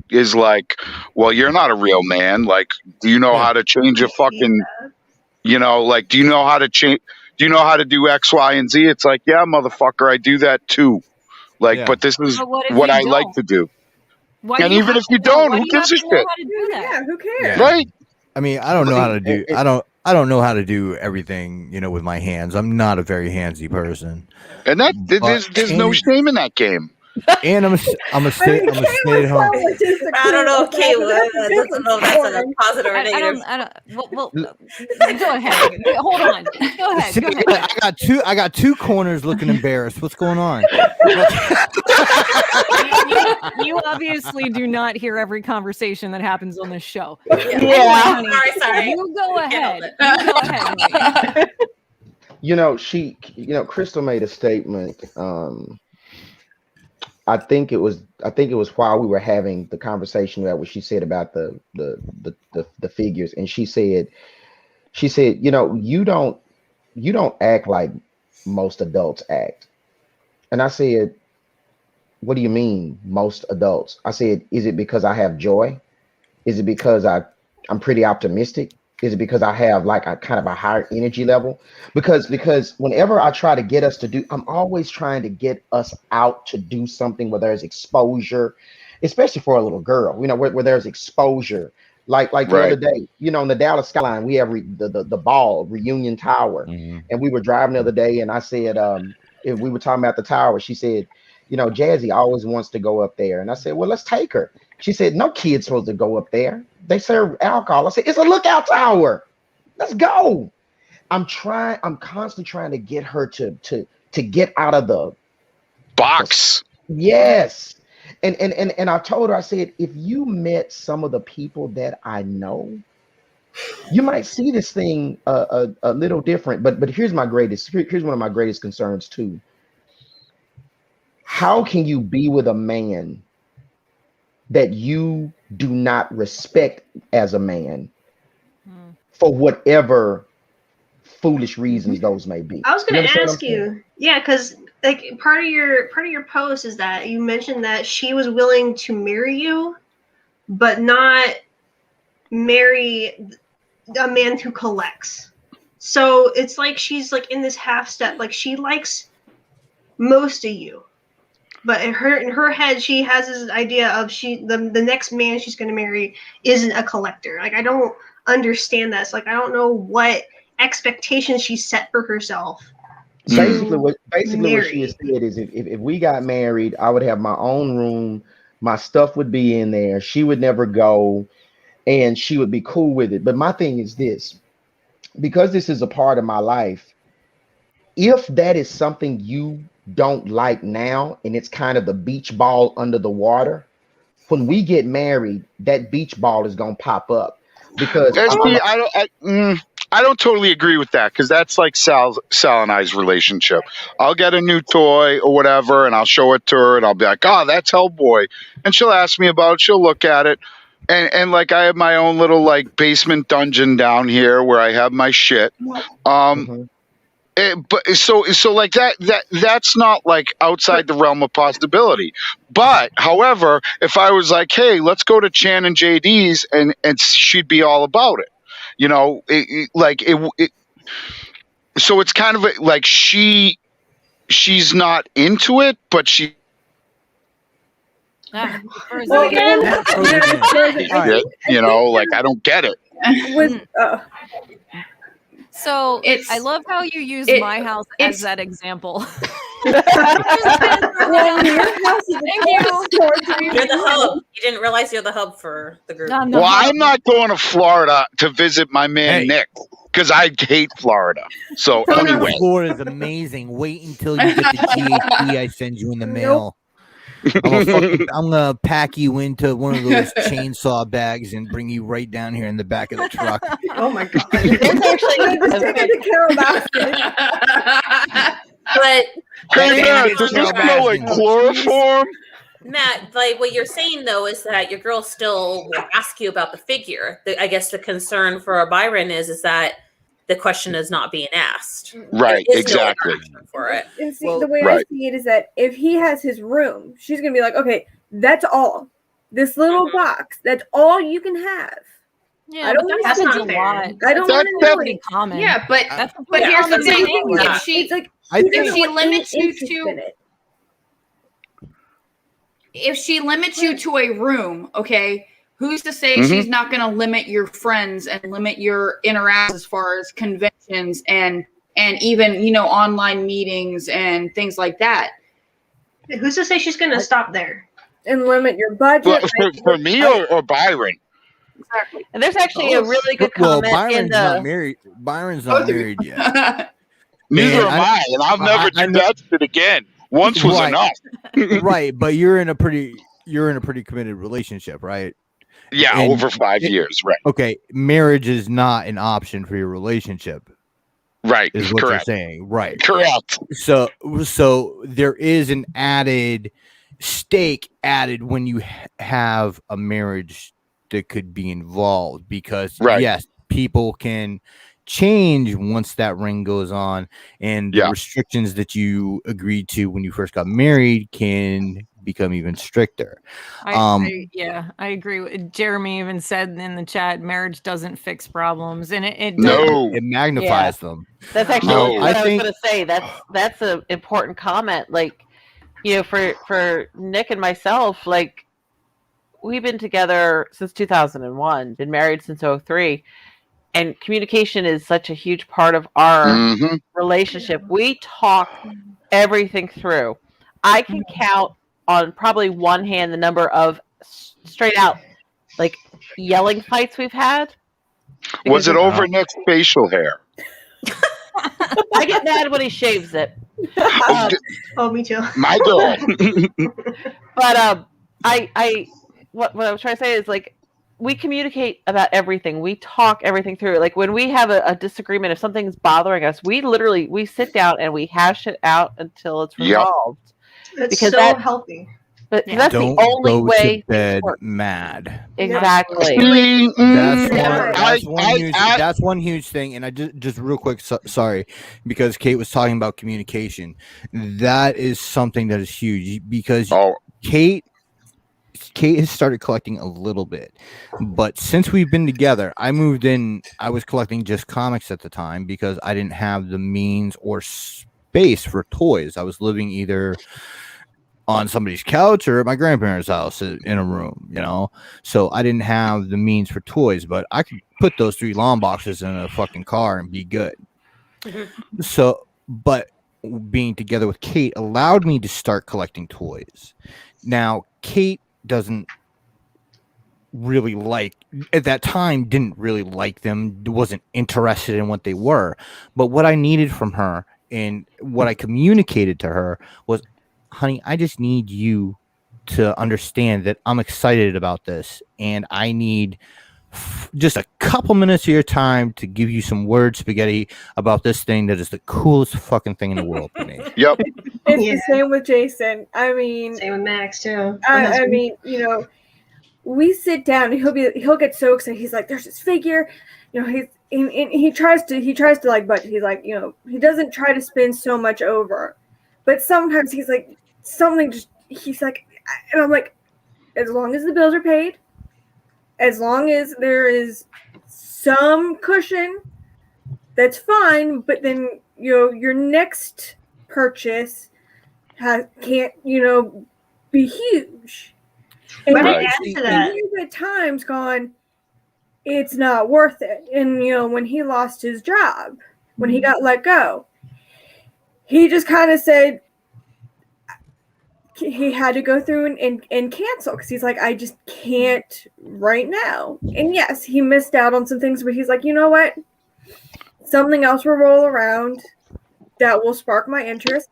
is like, well, you're not a real man. Like, do you know how to change a fucking, like, do you know how to change? Do you know how to do X, Y, and Z? It's like, yeah, motherfucker, I do that too. Like, but this is what I like to do. And even if you don't, who gives a shit? Yeah, who cares? Yeah. Right? I mean, I don't know how to do. I don't know how to do everything. With my hands. I'm not a very handsy person. And there's no shame in that game. And I'm a stay at home. I don't know if Kayla doesn't know if that's a positive or negative. Well, go ahead. Hold on. Go ahead. Go ahead. I got two corners looking embarrassed. What's going on? You obviously do not hear every conversation that happens on this show. Yeah. Sorry. You go ahead. Honey. Crystal made a statement. I think it was while we were having the conversation that what she said about the figures, and she said, you don't act like most adults act. And I said, what do you mean most adults? I said, is it because I have joy? Is it because I'm pretty optimistic? Is it because I have like a kind of a higher energy level? Because whenever I try to get us to do, I'm always trying to get us out to do something where there's exposure, especially for a little girl, where there's exposure. Like the other day, in the Dallas skyline, we have the ball reunion tower, and we were driving the other day, and I said, if we were talking about the tower, she said, Jazzy always wants to go up there, and I said, well, let's take her. She said, no kid's supposed to go up there. They serve alcohol. I said, it's a lookout tower. Let's go. I'm constantly trying to get her to get out of the box. Yes. And I told her, I said, if you met some of the people that I know, you might see this thing a little different. But here's one of my greatest concerns too. How can you be with a man that you do not respect as a man for whatever foolish reasons those may be? I was going to ask you, because like part of your post is that you mentioned that she was willing to marry you, but not marry a man who collects. So it's like she's like in this half step, like she likes most of you. But in her head, she has this idea of the next man she's going to marry isn't a collector. Like, I don't understand that. So, like, I don't know what expectations she set for herself. Basically, what she has said is if we got married, I would have my own room. My stuff would be in there. She would never go, and she would be cool with it. But my thing is this, because this is a part of my life, if that is something you don't like now, and it's kind of the beach ball under the water, when we get married, that beach ball is gonna pop up because I I don't totally agree with that because that's like Sal and I's relationship. I'll get a new toy or whatever, and I'll show it to her, and I'll be like, "Oh, that's Hellboy," and she'll ask me about it. She'll look at it, and like I have my own little like basement dungeon down here where I have my shit. But so like that's not like outside the realm of possibility. But however, if I was like, hey, let's go to Chan and JD's, and she'd be all about it, you know, so it's kind of like she's not into it, but she. Well, You know, like I don't get it. So I love how you use my house as that example. You're the hub. You didn't realize you're the hub for the group. Well, I'm not going to Florida to visit my man Nick because I hate Florida. So anyway, Florida's amazing. Wait until you get the GHD I send you in the mail. I'm gonna pack you into one of those chainsaw bags and bring you right down here in the back of the truck. Oh my god! It's actually But hey, man, does this smell like chloroform? Matt, like what you're saying though is that your girl still will ask you about the figure. I guess the concern for Byron is that the question is not being asked. Right, exactly. For it. And see, the way I see it is that if he has his room, she's gonna be like, okay, that's all. This little box, that's all you can have. Yeah, I don't want that's to not a fair. lot. I don't want to know pretty common. Yeah, but That's here's the thing: Yeah. if she like if she limits you to a room, okay, who's to say she's not going to limit your friends and limit your interactions as far as conventions and even, you know, online meetings and things like that? Who's to say she's going to stop there? And limit your budget. Well, for me or Byron? Exactly. And there's actually a really good Well, comment Byron's in the. not married. Byron's not married yet. Neither Man, am I, and I'll never do that shit again. Once was enough. Right, but you're in a pretty committed relationship, right? Yeah, And over 5 years, right? Okay, marriage is not an option for your relationship. Right, Is what correct. you're saying, right? Correct. So there is an added stake added when you have a marriage that could be involved because yes, people can change once that ring goes on, and the restrictions that you agreed to when you first got married can become even stricter. I agree. Jeremy even said in the chat, marriage doesn't fix problems, and it magnifies them. That's actually what I was going to say. That's an important comment. Like, you know, for Nick and myself, like, we've been together since 2001, been married since 2003. And communication is such a huge part of our relationship. We talk everything through. I can count on probably one hand the number of straight out like yelling fights we've had. Was it over Nick's facial hair? I get mad when he shaves it. Oh, me too. My girl. But what I was trying to say is, like, we communicate about everything. We talk everything through. Like, when we have a disagreement, if something's bothering us, we sit down and we hash it out until it's resolved. It's because so healthy. But that's Don't the only go way to bed work. mad. Exactly. That's one huge thing. And I just real quick, sorry, because Kate was talking about communication. That is something that is huge because Kate has started collecting a little bit, but since we've been together, I moved in. I was collecting just comics at the time because I didn't have the means or space for toys. I was living either on somebody's couch or at my grandparents' house in a room, you know. So I didn't have the means for toys, but I could put those 3 long boxes in a fucking car and be good. So, but being together with Kate allowed me to start collecting toys. Now, Kate doesn't really at that time didn't really like them, wasn't interested in what they were, but what I needed from her and what I communicated to her was, honey, I just need you to understand that I'm excited about this and I need just a couple minutes of your time to give you some word spaghetti about this thing that is the coolest fucking thing in the world to me. Yep. It's Yeah. the same with Jason. I mean, Same with Max too. I mean, you know, we sit down and he'll get so excited. He's like, "There's this figure," you know. He tries to like, but he's like, you know, he doesn't try to spin so much over, but sometimes he's like something. He's like, and I'm like, as long as the bills are paid, as long as there is some cushion, that's fine. But then, you know, your next purchase can't, you know, be huge. And But Right. add to that, he's at times gone, it's not worth it. And, you know, when he lost his job, when he got let go, he just kind of said he had to go through and cancel because he's like, I just can't right now. And yes, he missed out on some things, but he's like, you know what? Something else will roll around that will spark my interest.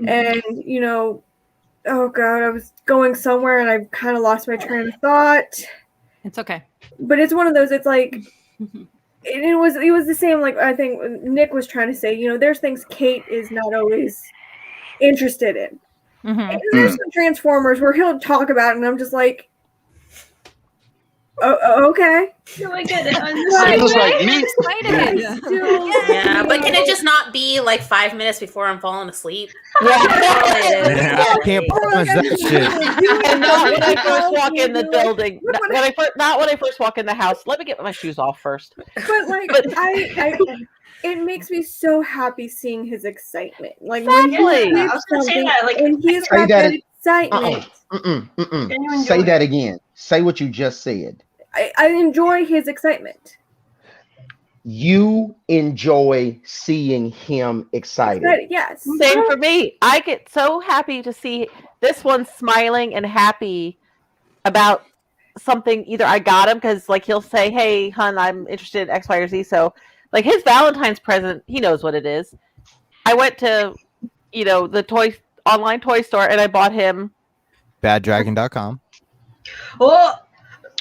And, you know, oh God, I was going somewhere and I kind of lost my train of thought. It's okay. But it's one of those, it's like, it was the same, like, I think Nick was trying to say, you know, there's things Kate is not always interested in. Mm-hmm. And there's some Transformers where he'll talk about it and I'm just like, oh, okay. oh my goodness, Sounds like me. Yeah, but can it just not be like 5 minutes before I'm falling asleep? Yeah, I can't promise that shit. And not when I first walk in the building. Not when I first walk in the house. Let me get my shoes off first. But like, I it makes me so happy seeing his excitement. Like Exactly. when I was gonna say that, like, and he's Say got that- that excitement. Can you enjoy Say it? that again. Say what you just said. I enjoy his excitement. You enjoy seeing him excited. But yes. Same for me. I get so happy to see this one smiling and happy about something. Either I got him because, like, he'll say, "Hey, hun, I'm interested in X, Y, or Z." So, like, his Valentine's present, he knows what it is. I went to, you know, the online toy store and I bought him. Baddragon.com. Oh,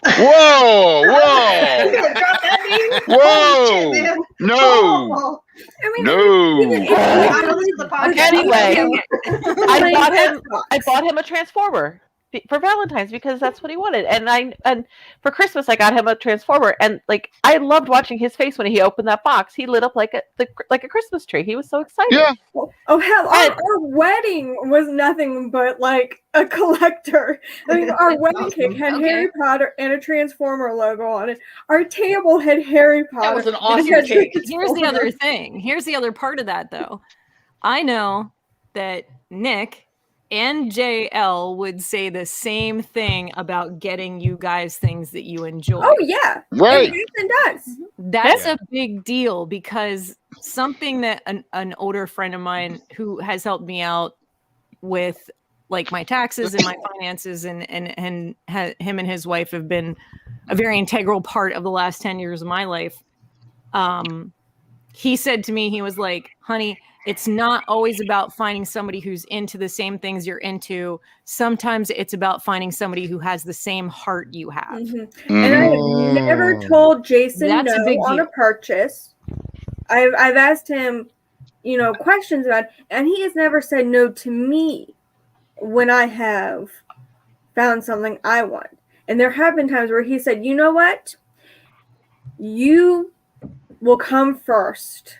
Whoa, whoa, you gonna drop that name? whoa! Holy shit, man. No, Oh, I mean, no. I don't listen to the podcast. Anyway, I Like bought him. Xbox. I bought him a Transformer for Valentine's because that's what he wanted. And for Christmas I got him a Transformer, and like I loved watching his face when he opened that box. He lit up like a Christmas tree. He was so excited. Yeah, Oh hell, our wedding was nothing but like a collector. I mean, our wedding cake had Okay. Harry Potter and a Transformer logo on it. Our table had Harry Potter. That was an awesome and cake. Here's the other thing. Here's the other part of that, though. I know that Nick and JL would say the same thing about getting you guys things that you enjoy. Oh yeah, right. And Jason does. That's a big deal because something that an older friend of mine who has helped me out with like my taxes and my finances and him and his wife have been a very integral part of the last 10 years of my life. He said to me, he was like, honey, it's not always about finding somebody who's into the same things you're into. Sometimes it's about finding somebody who has the same heart you have. Mm-hmm. And I have never told Jason That's a no big on a deal. purchase. I've asked him, you know, questions about it, and he has never said no to me when I have found something I want. And there have been times where he said, you know what? You will come first.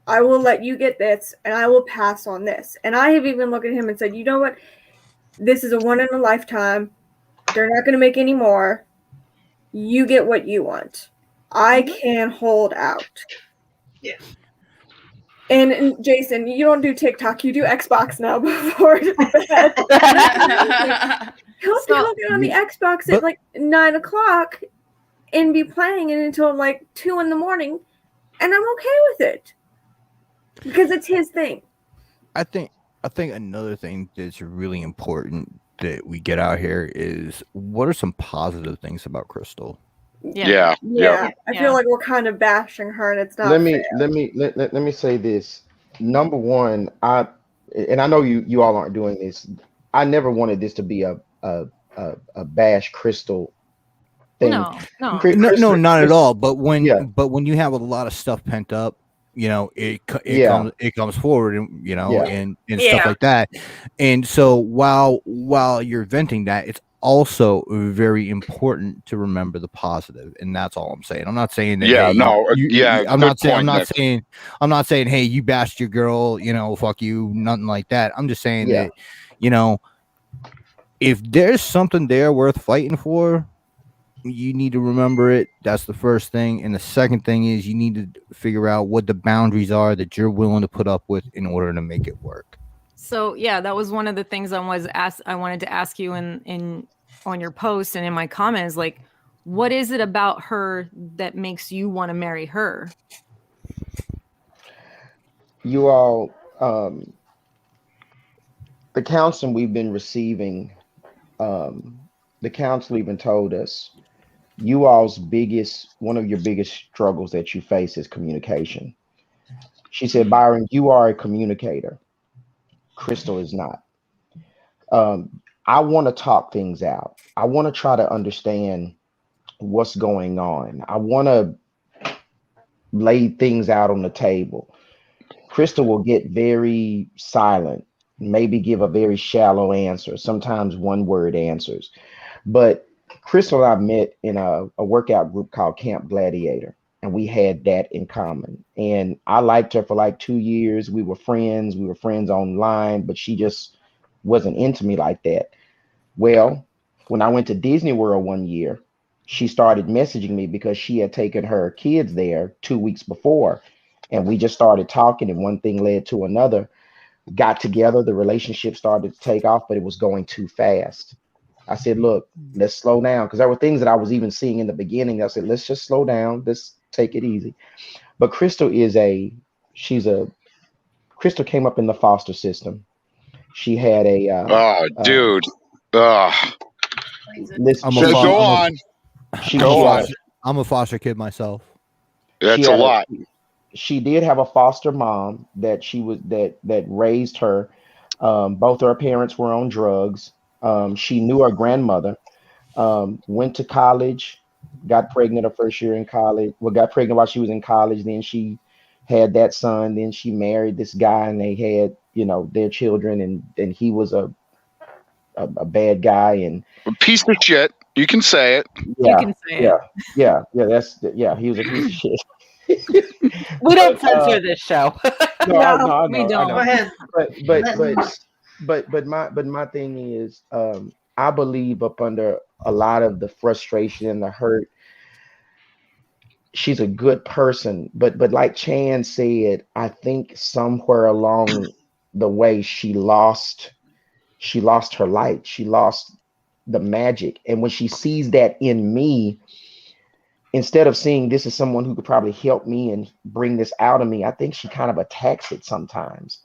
I will let you get this, and I will pass on this. And I have even looked at him and said, you know what? This is a one in a lifetime. They're not going to make any more. You get what you want. I can hold out. Yeah. And Jason, you don't do TikTok. You do Xbox now before bed. He'll get on the Xbox at like 9 o'clock and be playing it until like 2 in the morning. And I'm okay with it. Because it's his thing. I think another thing that's really important that we get out here is what are some positive things about Crystal? Yeah. Yeah. I feel like we're kind of bashing her and it's not Let me fair. let me say this. Number one, I know you all aren't doing this. I never wanted this to be a bash Crystal thing. No, no. No, not at all. But Yeah. when you have a lot of stuff pent up, it Yeah. comes forward, and Yeah. and Yeah. stuff like that. And so while you're venting that, it's also very important to remember the positive, and that's all I'm saying. I'm not saying that. Yeah, Hey, no, I'm not saying. Nick. I'm not saying. Hey, you bashed your girl. Fuck you. Nothing like that. I'm just saying Yeah. that. If there's something there worth fighting for, you need to remember it. That's the first thing. And the second thing is you need to figure out what the boundaries are that you're willing to put up with in order to make it work. So yeah, that was one of the things I wanted to ask you in on your post and in my comments, like, what is it about her that makes you want to marry her? You all, the counseling we've been receiving, the counselor even told us, one of your biggest struggles that you face is communication. She said, Byron, you are a communicator. Crystal is not. I want to talk things out. I want to try to understand what's going on. I want to lay things out on the table. Crystal will get very silent, maybe give a very shallow answer, sometimes one word answers. But Crystal and I met in a workout group called Camp Gladiator, and we had that in common. And I liked her for like 2 years. We were friends. We were friends online, but she just wasn't into me like that. Well, when I went to Disney World one year, she started messaging me because she had taken her kids there 2 weeks before. And we just started talking, and one thing led to another. Got together, the relationship started to take off, but it was going too fast. I said, look, let's slow down. Because there were things that I was even seeing in the beginning. I said, let's just slow down. Let's take it easy. But Crystal Crystal came up in the foster system. She had a dude. Listen, Go on. I'm a foster kid myself. That's a lot. She did have a foster mom that raised her. Both her parents were on drugs. She knew her grandmother. Went to college, got pregnant her first year in college. Well, got pregnant while she was in college. Then she had that son. Then she married this guy, and they had their children. And he was a bad guy and a piece of shit. You can say it. Yeah, you can say it. Yeah. He was a piece of shit. We don't censor this show. No, we don't. Go ahead. But my thing is, I believe up under a lot of the frustration and the hurt, she's a good person. But like Chan said, I think somewhere along the way she lost her light. She lost the magic. And when she sees that in me, instead of seeing this as someone who could probably help me and bring this out of me, I think she kind of attacks it sometimes.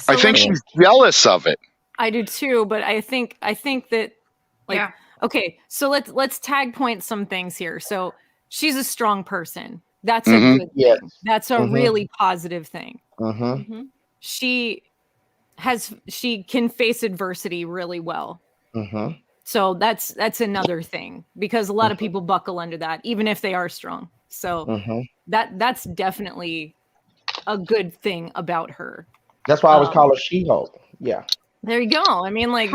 I think she's jealous of it. I do too, but I think that, like, Yeah. okay, so let's tag point some things here. So she's a strong person. That's Mhm. a good thing. Yes. That's a really positive thing. Mm-hmm. She can face adversity really well. Mm-hmm. So that's another thing, because a lot of people buckle under that, even if they are strong. So that's definitely a good thing about her. That's why I always call her She-Hulk. Yeah. There you go. I mean, like,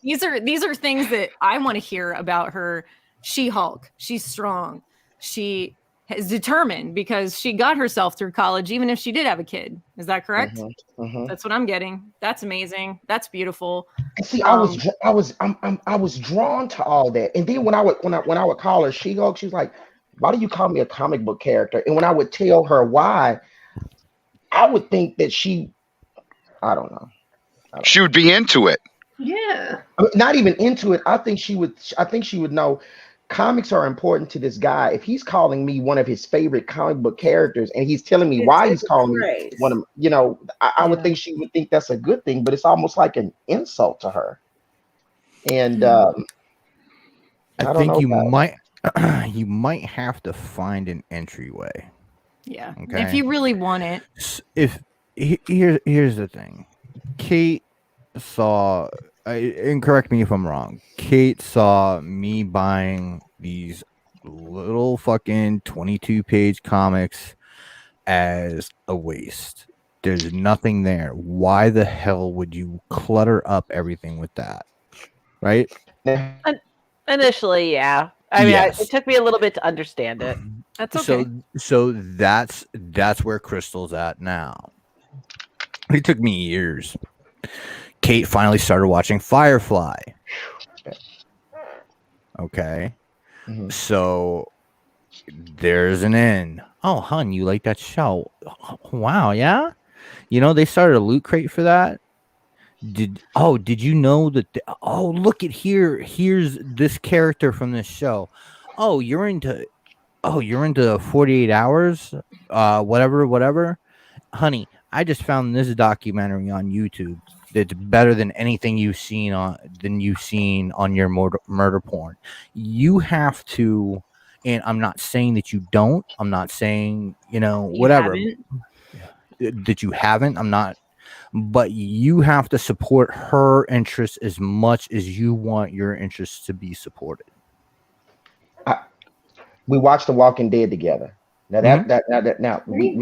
these are things that I want to hear about her. She-Hulk. She's strong. She is determined because she got herself through college, even if she did have a kid. Is that correct? That's what I'm getting. That's amazing. That's beautiful. And see, I was drawn to all that. And then when I would call her She-Hulk, she was like, "Why do you call me a comic book character?" And when I would tell her why, I would think that I don't know. She would be into it. Yeah. I mean, not even into it. I think she would know comics are important to this guy. If he's calling me one of his favorite comic book characters and he's telling me why he's calling me one of, I would think she would think that's a good thing, but it's almost like an insult to her. And I think know, you might have to find an entryway. Yeah. Okay. If you really want it. Here's the thing. Kate saw, and correct me if I'm wrong, Kate saw me buying these little fucking 22-page comics as a waste. There's nothing there. Why the hell would you clutter up everything with that? Right? Initially, yeah. I mean, Yes. it took me a little bit to understand it. That's okay. So that's where Crystal's at now. It took me years. Kate finally started watching Firefly. Okay. Mhm. So there's an end. Oh, hun, you like that show? Wow, yeah. You know, they started a loot crate for that. Did you know that? Look at here. Here's this character from this show. You're into 48 hours. Whatever. Honey, I just found this documentary on YouTube that's better than anything you've seen on your murder porn. You have to, and I'm not saying that you don't. I'm not saying whatever that you haven't. I'm not. But you have to support her interests as much as you want your interests to be supported. We watched The Walking Dead together. Now we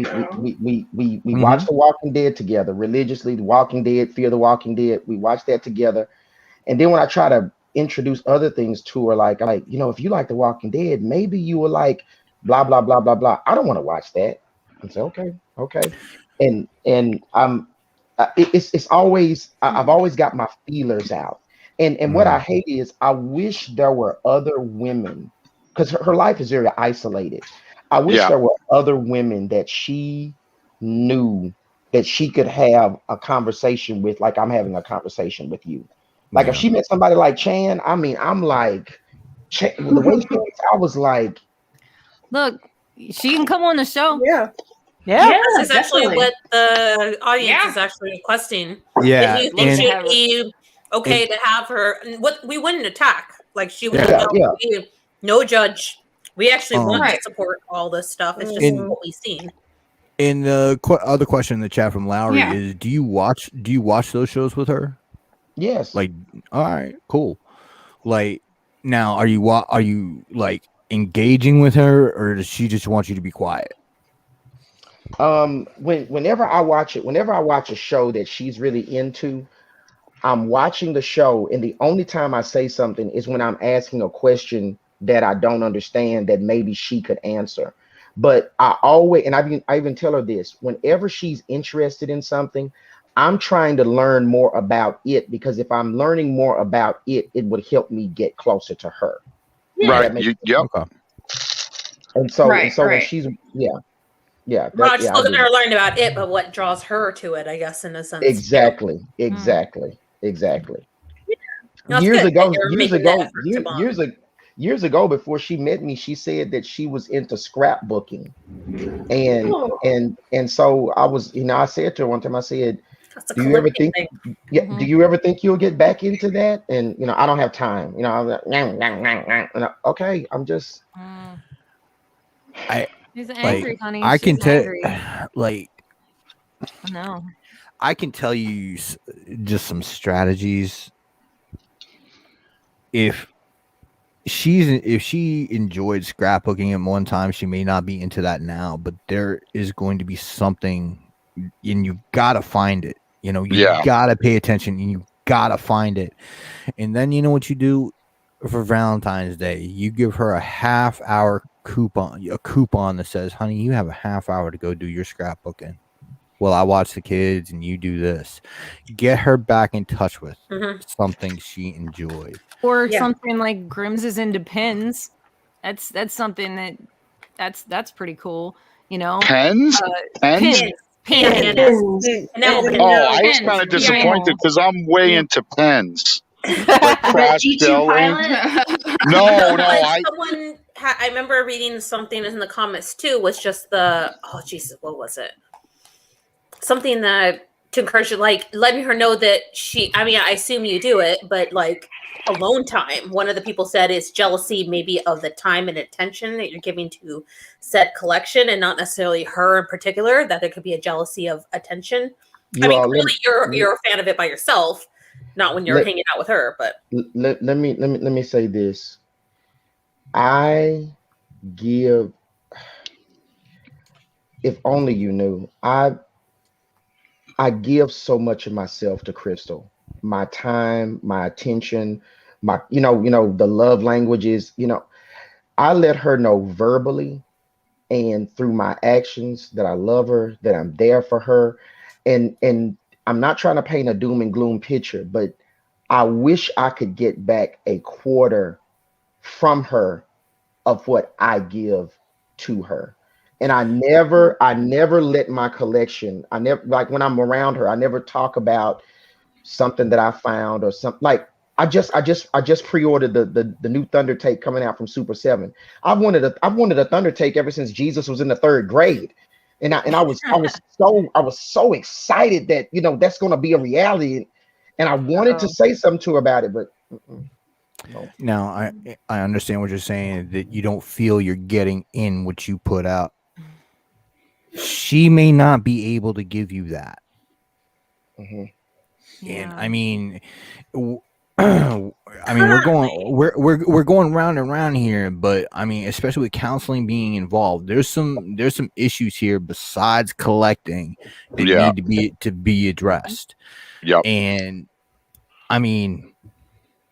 watched The Walking Dead together religiously. The Walking Dead, Fear the Walking Dead. We watched that together. And then when I try to introduce other things to her, like if you like The Walking Dead, maybe you will like blah blah blah blah blah. I don't want to watch that. I say okay. And it's always I've always got my feelers out. And what I hate is I wish there were other women, because her life is very isolated. I wish there were other women that she knew that she could have a conversation with, like I'm having a conversation with you. Like if she met somebody like Chan, I mean, I'm like, the way she was, I was like, look, she can come on the show. Yeah. This is actually what the audience is actually requesting. Yeah, if you think she'd be okay to have her, what we wouldn't attack. Like she would no judge. We actually want to support all this stuff. It's just what we've seen. And the other question in the chat from Lowry is: Do you watch those shows with her? Yes. Like, all right, cool. Like, now are you like engaging with her, or does she just want you to be quiet? Whenever I watch a show that she's really into, I'm watching the show, and the only time I say something is when I'm asking a question that I don't understand that maybe she could answer. But I always, and I even tell her this, whenever she's interested in something, I'm trying to learn more about it, because if I'm learning more about it, it would help me get closer to her. Right. Okay. And so when she's We're not just looking at her learning about it, but what draws her to it, I guess, in a sense. Exactly. Years ago, before she met me, she said that she was into scrapbooking, and so I was, I said to her one time, I said, do you ever think, do you ever think you'll get back into that? And I don't have time. I was like, okay, I'm just. She's angry, honey. I can tell, like, no. I can tell you just some strategies. If she enjoyed scrapbooking at one time, she may not be into that now, but there is going to be something, and you've got to find it. You got to pay attention, and you got to find it. And then you know what you do for Valentine's Day? You give her a half-hour coupon that says, honey, you have a half hour to go do your scrapbooking. Well, I watch the kids and you do this. Get her back in touch with something she enjoyed. Or something like Grimm's is into pins. That's something that's pretty cool. Pens? Pens? Pens. I was kind of disappointed because I'm way into pens. Like cross building. No. I remember reading something in the comments too. Was just what was it? Something that to encourage you, like letting her know that I assume you do it, but like alone time. One of the people said is jealousy, maybe of the time and attention that you're giving to said collection, and not necessarily her in particular. That there could be a jealousy of attention. Clearly you're a fan of it by yourself, not when you're hanging out with her. But let me say this. I give. If only you knew. I give so much of myself to Crystal. My time, my attention, my the love languages, I let her know verbally and through my actions that I love her, that I'm there for her. And I'm not trying to paint a doom and gloom picture, but I wish I could get back a quarter from her of what I give to her. And I never let my collection, I never, like when I'm around her, I never talk about something that I found or something. Like I just pre-ordered the new Thunder Take coming out from Super 7. I've wanted a Thunder Take ever since Jesus was in the 3rd grade. And I was so excited that that's going to be a reality, and I wanted to say something to her about it, but no. Now I understand what you're saying, that you don't feel you're getting in what you put out. She may not be able to give you that. Mm-hmm. And I mean, we're going round and round here, but I mean, especially with counseling being involved, there's some issues here besides collecting that need to be addressed. Yep. And I mean,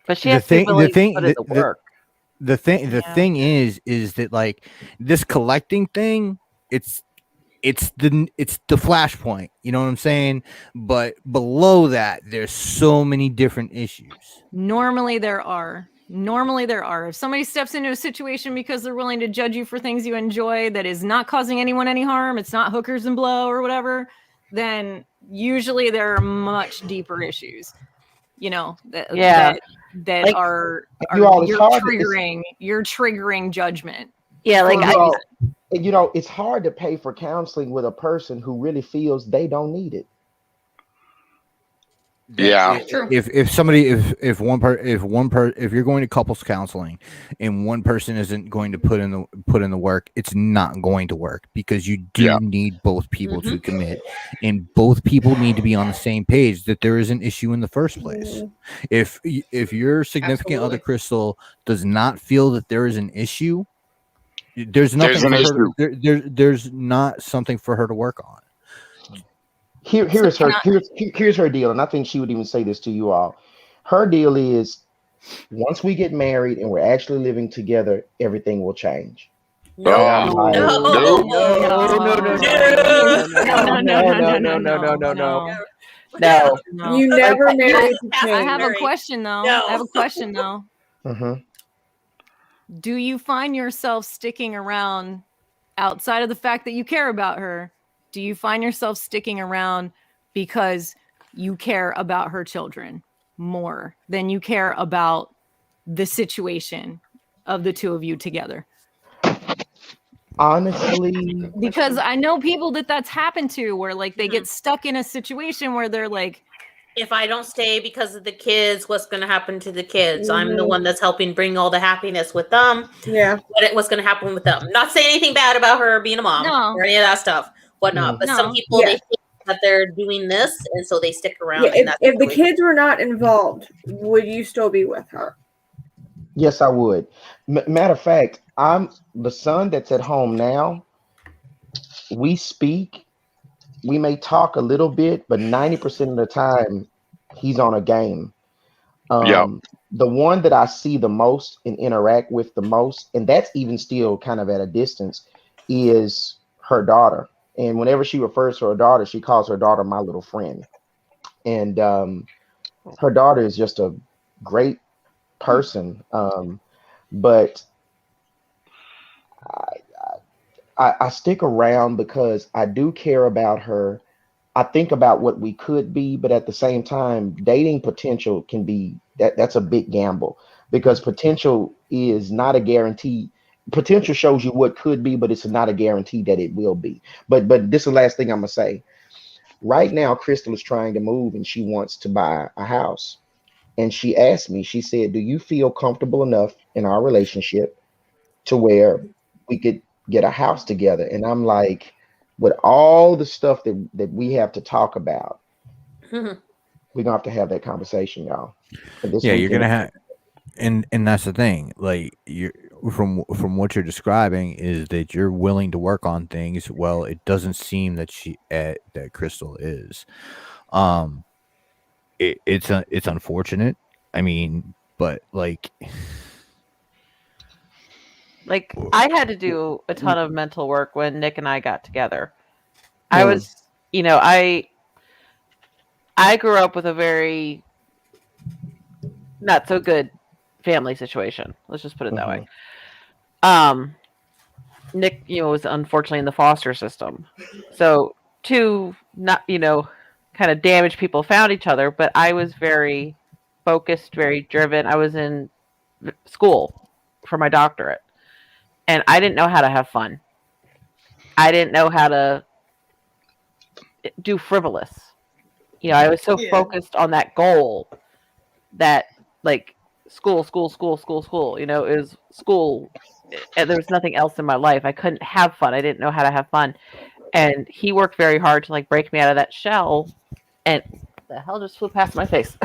but she has to put in the work. The thing is that, like, this collecting thing, it's the flashpoint, you know what I'm saying? But below that, there's so many different issues. Normally there are. If somebody steps into a situation because they're willing to judge you for things you enjoy that is not causing anyone any harm, it's not hookers and blow or whatever, then usually there are much deeper issues. That like, are you're triggering judgment. Yeah, like it's hard to pay for counseling with a person who really feels they don't need it. Yeah. If you're going to couples counseling and one person isn't going to put in the work, it's not going to work, because you do need both people to commit, and both people need to be on the same page that there is an issue in the first place. If your significant other, Crystal, does not feel that there is an issue, there's not something for her to work on. Here's her deal, and I think she would even say this to you all. Her deal is, once we get married and we're actually living together, everything will change. No. You never married. I have a question though. Mm-hmm. Do you find yourself sticking around outside of the fact that you care about her? Do you find yourself sticking around because you care about her children more than you care about the situation of the two of you together? Honestly, because I know people that's happened to, where like they get stuck in a situation where they're like, if I don't stay because of the kids, what's going to happen to the kids? I'm the one that's helping bring all the happiness with them. Yeah. What's going to happen with them? Not saying anything bad about her being a mom or any of that stuff, whatnot. But some people, they think that they're doing this, and so they stick around. Yeah, if the kids were not involved, would you still be with her? Yes, I would. Matter of fact, I'm the son that's at home now. We speak. We may talk a little bit, but 90% of the time, he's on a game. The one that I see the most and interact with the most, and that's even still kind of at a distance, is her daughter. And whenever she refers to her daughter, she calls her daughter my little friend. And her daughter is just a great person. But I stick around because I do care about her. I think about what we could be, but at the same time, dating potential can be that's a big gamble, because potential is not a guarantee. Potential shows you what could be, but it's not a guarantee that it will be. But this is the last thing I'm gonna say. Right now, Crystal is trying to move and she wants to buy a house. And she asked me, she said, do you feel comfortable enough in our relationship to where we could get a house together? And I'm like, with all the stuff that we have to talk about, we're gonna have to have that conversation, y'all. You're gonna have, and that's the thing. Like, from what you're describing is that you're willing to work on things. Well, it doesn't seem that that Crystal is. It's unfortunate. I mean, but like I had to do a ton of mental work when Nick and I got together. I was, I grew up with a very not so good family situation. Let's just put it that way. Nick, was unfortunately in the foster system. So two not, kind of damaged people found each other, but I was very focused, very driven. I was in school for my doctorate. And I didn't know how to have fun. I didn't know how to do frivolous. I was so focused on that goal that like school. It was school. And there was nothing else in my life. I couldn't have fun. I didn't know how to have fun. And he worked very hard to like break me out of that shell. And the hell just flew past my face.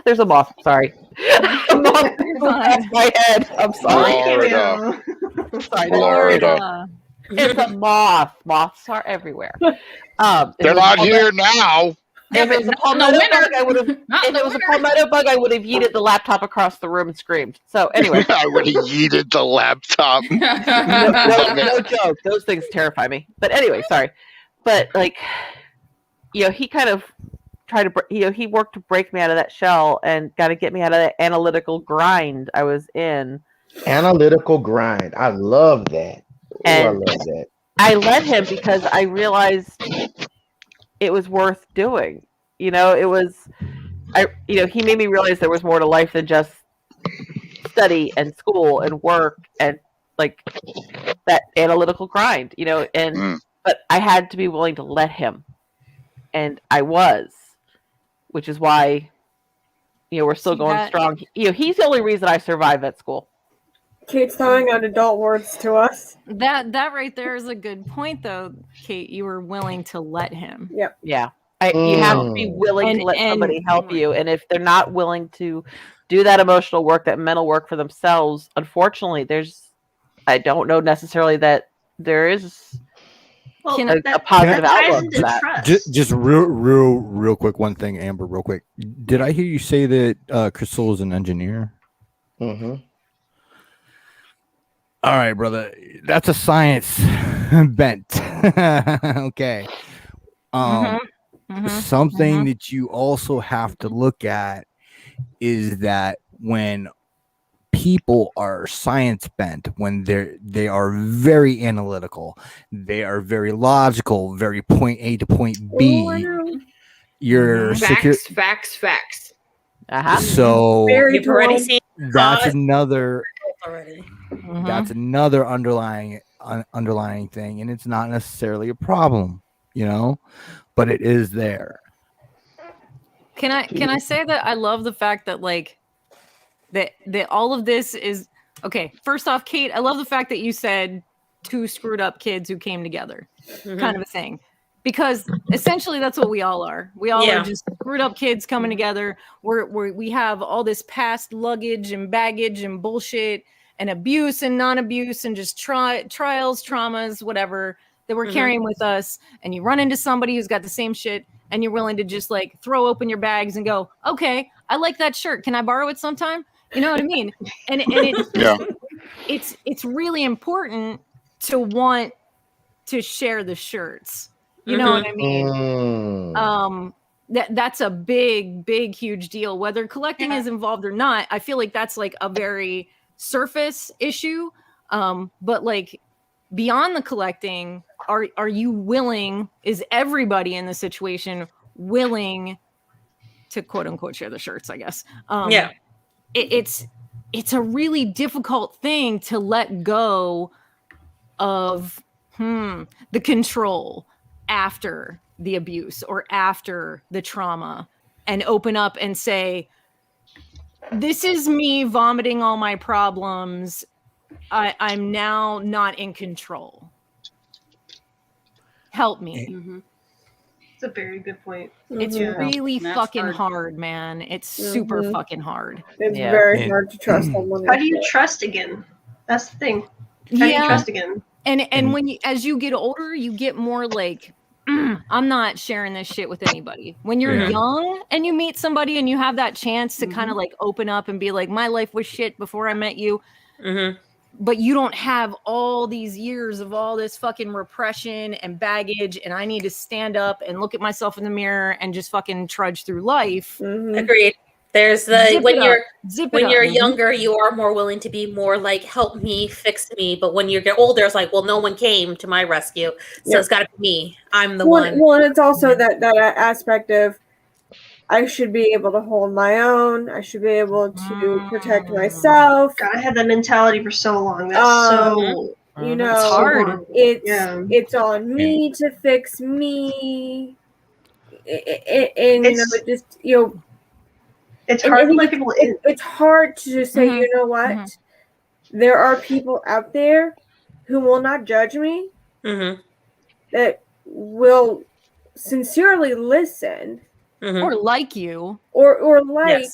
There's a moth. Sorry. A moth flew past my head. I'm sorry. Florida. Sorry. Florida. It's a moth. Moths are everywhere. They're not here now. If it was a palmetto bug, I would have. If it was a palmetto bug, I would have yeeted the laptop across the room and screamed. So anyway, I would have yeeted the laptop. no joke. Those things terrify me. But anyway, sorry. But like, he kind of tried to. He worked to break me out of that shell and got to get me out of that analytical grind I was in. Analytical grind. I love that. I love that. I let him because I realized it was worth doing. He made me realize there was more to life than just study and school and work and like that analytical grind, but I had to be willing to let him. And I was, which is why, we're still going strong. He's the only reason I survived at school. Kate's throwing out adult words to us. That right there is a good point, though, Kate. You were willing to let him. Yep. Yeah. You have to be willing to let somebody help you. And if they're not willing to do that emotional work, that mental work for themselves, unfortunately, I don't know necessarily that there is a positive outlook for that. Just real quick, one thing, Amber, real quick. Did I hear you say that Crystal is an engineer? Mm-hmm. All right, brother. That's a science bent. Okay. Something that you also have to look at is that when people are science bent, when they are very analytical, they are very logical, very point A to point B. You're facts. So you've already seen that's another. Already. That's another underlying thing, and it's not necessarily a problem, but it is there. Can I say that I love the fact that like that all of this is okay. First off, Kate, I love the fact that you said two screwed up kids who came together, kind of a thing, because essentially that's what we all are. We all are just screwed up kids coming together. We have all this past luggage and baggage and bullshit and abuse and non-abuse and just trials, traumas, whatever that we're carrying with us. And you run into somebody who's got the same shit and you're willing to just like throw open your bags and go, okay, I like that shirt. Can I borrow it sometime? You know what I mean? And it's really important to want to share the shirts. You know what I mean? That's a big, huge deal. Whether collecting is involved or not, I feel like that's like a very surface issue. But like beyond the collecting, are you willing? Is everybody in the situation willing to quote unquote share the shirts? I guess. It's a really difficult thing to let go of the control after the abuse or after the trauma and open up and say, this is me vomiting all my problems. I'm now not in control. Help me. It's a very good point. It's really fucking hard, man. It's super fucking hard. It's very hard to trust someone. How do you trust again? That's the thing. How do you trust again? And when you, as you get older, you get more like, I'm not sharing this shit with anybody. When you're young and you meet somebody and you have that chance to kind of like open up and be like, my life was shit before I met you. But you don't have all these years of all this fucking repression and baggage, and I need to stand up and look at myself in the mirror and just fucking trudge through life. Agreed. There's the Zip when it you're up. when you're younger, you are more willing to be more like help me, fix me. But when you get older, it's like, well, no one came to my rescue, so it's got to be me. I'm the one. Well, and it's also that aspect of I should be able to hold my own. I should be able to protect myself. God, I had that mentality for so long. That's so you know, it's hard. It's on me to fix me, and you know, it just it's hard to let people in. It's hard to just say, you know what? There are people out there who will not judge me, that will sincerely listen, or like you, or like,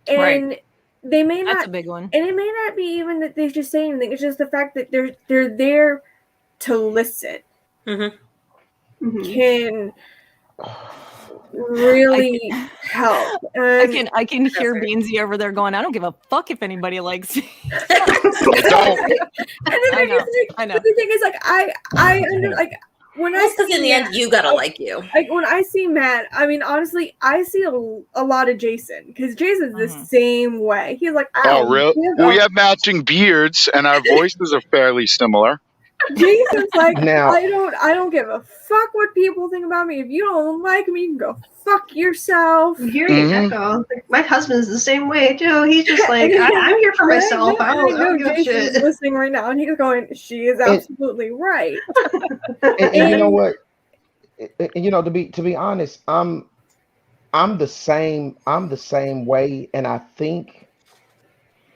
and they may not. That's a big one. And it may not be even that they just say anything. It's just the fact that they're there to listen. Can really help. I can hear Beansie over there going, I don't give a fuck if anybody likes me. I know. The thing is, like, I under, like, when I see in the end, you gotta like you. Like, when I see Matt, I mean, honestly, I see a lot of Jason, because Jason's the same way. He's like, oh, really? We have matching beards, and our voices are fairly similar. Jason's like, I don't give a fuck what people think about me. If you don't like me, you can go fuck yourself. You're the echo. My husband's the same way too. He's just like, I'm here for myself. I don't give a shit. Jason's listening right now, and he's going, she is absolutely right. And you know what? You know, to be honest, I'm the same. I'm the same way, and I think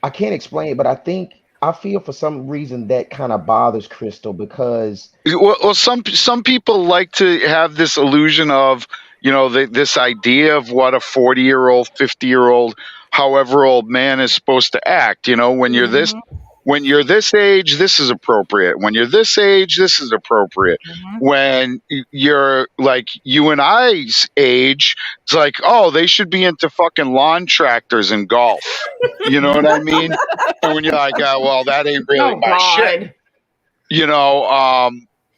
I can't explain it, but I feel for some reason that kind of bothers Crystal, because some people like to have this illusion of, you know, this idea of what a 40-year-old, 50-year-old, however old man is supposed to act. You know, when you're this age, this is appropriate. When you're this age, this is appropriate. When you're like you and I's age, it's like, oh, they should be into fucking lawn tractors and golf. You know what I mean? And when you're like, well, that ain't really my shit. You know,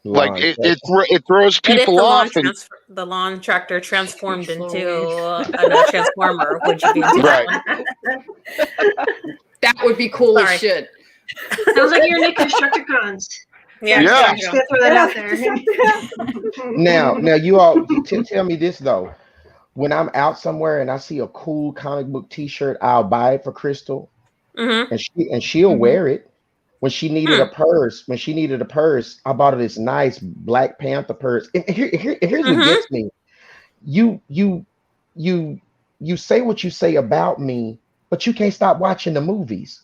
like it throws people off. The lawn tractor transformed into a transformer. Would you be into that one? That would be cool as shit. Sounds like you're into Constructicons. Yeah. Just gonna throw that out there. Now, you all tell me this though. When I'm out somewhere and I see a cool comic book T-shirt, I'll buy it for Crystal, and she'll wear it. When she needed a purse, I bought her this nice Black Panther purse. And here's what gets me. You say what you say about me, but you can't stop watching the movies.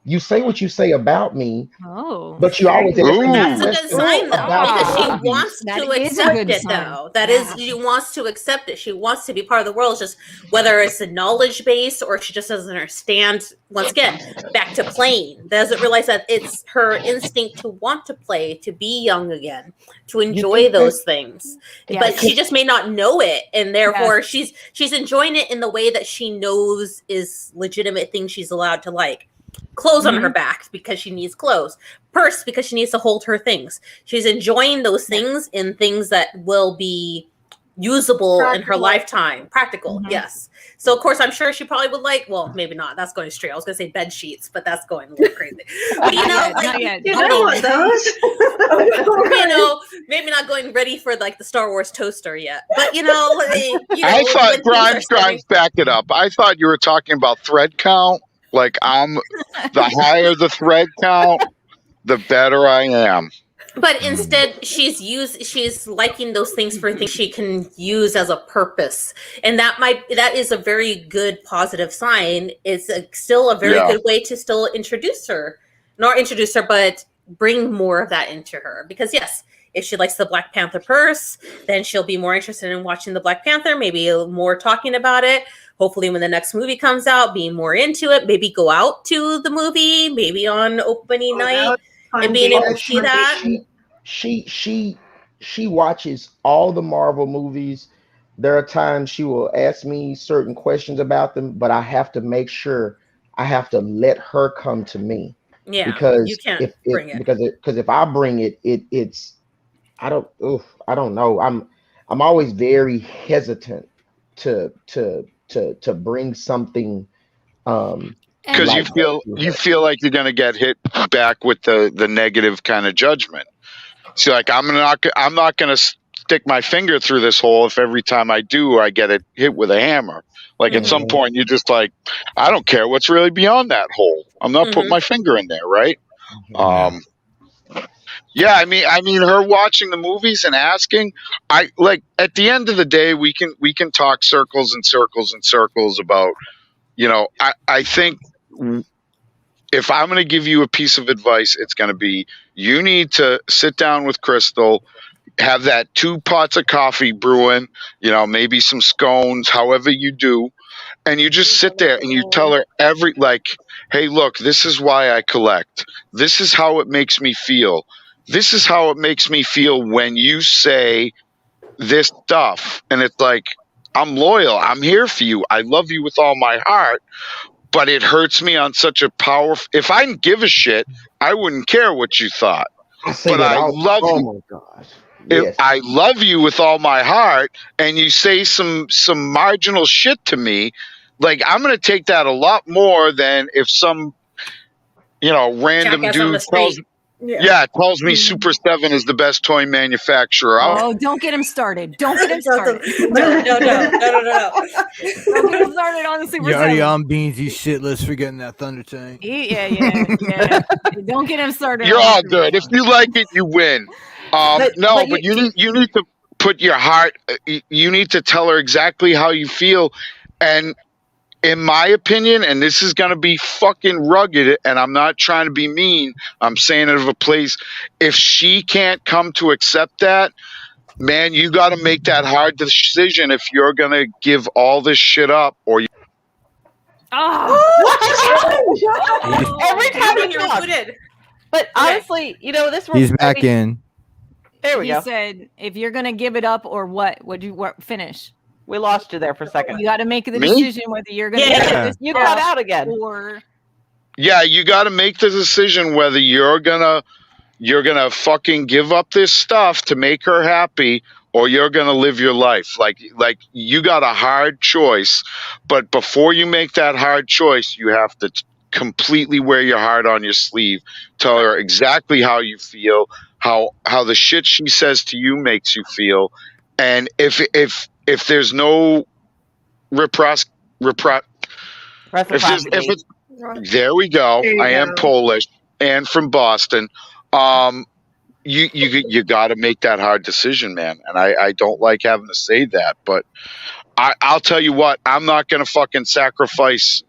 You say what you say about me, but you always. That's a good sign, though, because she wants to accept it, though. That is, she wants to accept it. She wants to be part of the world. It's just whether it's a knowledge base or she just doesn't understand. Once again, back to playing. Doesn't realize that it's her instinct to want to play, to be young again, to enjoy those things. But she just may not know it, and therefore she's enjoying it in the way that she knows is legitimate things she's allowed to like. Clothes on her back because she needs clothes. Purse because she needs to hold her things. She's enjoying those things in things that will be usable in her lifetime. Practical, yes. So, of course, I'm sure she probably would like, well, maybe not. That's going straight. I was going to say bed sheets, but that's going a little crazy. But, you know, like, you don't want those. You know, maybe not going ready for, like, the Star Wars toaster yet. But, you know I thought, Grimes, back it up. I thought you were talking about thread count. Like, the higher the thread count, the better I am. But instead, she's liking those things for things she can use as a purpose, and that is a very good positive sign. It's still a very good way to still introduce her, but bring more of that into her. Because yes, If she likes the Black Panther purse, then she'll be more interested in watching the Black Panther, maybe more talking about it. Hopefully when the next movie comes out, being more into it, maybe go out to the movie, maybe on opening night, and being able to see that. She watches all the Marvel movies. There are times she will ask me certain questions about them, but I have to make sure I have to let her come to me. Yeah, because you can't bring it. Because if I bring it, it's I don't know. I'm always very hesitant to bring something because you feel like you're gonna get hit back with the negative kind of judgment. So like I'm not gonna stick my finger through this hole if every time I do I get it hit with a hammer. Like at some point you're just like, I don't care what's really beyond that hole. I'm not putting my finger in there, right? Yeah, I mean her watching the movies and asking, I like at the end of the day we can talk circles and circles and circles about, you know, I think if I'm going to give you a piece of advice, it's going to be you need to sit down with Crystal, have that 2 pots of coffee brewing, you know, maybe some scones, however you do. And you just sit there and you tell her hey, look, this is why I collect. This is how it makes me feel. This is how it makes me feel when you say this stuff. And it's like, I'm loyal. I'm here for you. I love you with all my heart. But it hurts me on such a powerful. If I didn't give a shit, I wouldn't care what you thought. But I love you. Oh my gosh. Yes. I love you with all my heart, and you say some marginal shit to me, like I'm gonna take that a lot more than if some, you know, random dude tells me Super 7 is the best toy manufacturer. Oh, don't get him started. Don't get him started. No. Don't get him started on the Super 7. You're already on Beansie shit list for getting that Thunder Tank. Yeah. Don't get him started. You're all good. If you like it, you win. But you need to put your heart. You need to tell her exactly how you feel, and in my opinion, and this is going to be fucking rugged, and I'm not trying to be mean. I'm saying it of a place. If she can't come to accept that, man, you got to make that hard decision if you're going to give all this shit up or you. Every time you're rooted. But honestly, you know, this. He's back in. There we go. He said, if you're going to give it up or what? Would you finish? We lost you there for a second. You got to make the decision whether you're going to you got out again. Or you got to make the decision whether you're gonna fucking give up this stuff to make her happy, or you're gonna live your life. Like you got a hard choice, but before you make that hard choice, you have to completely wear your heart on your sleeve. Tell her exactly how you feel, how the shit she says to you makes you feel, and if there's no there we go. I am Polish and from Boston. You got to make that hard decision, man. And I don't like having to say that, but I'll tell you what, I'm not going to fucking sacrifice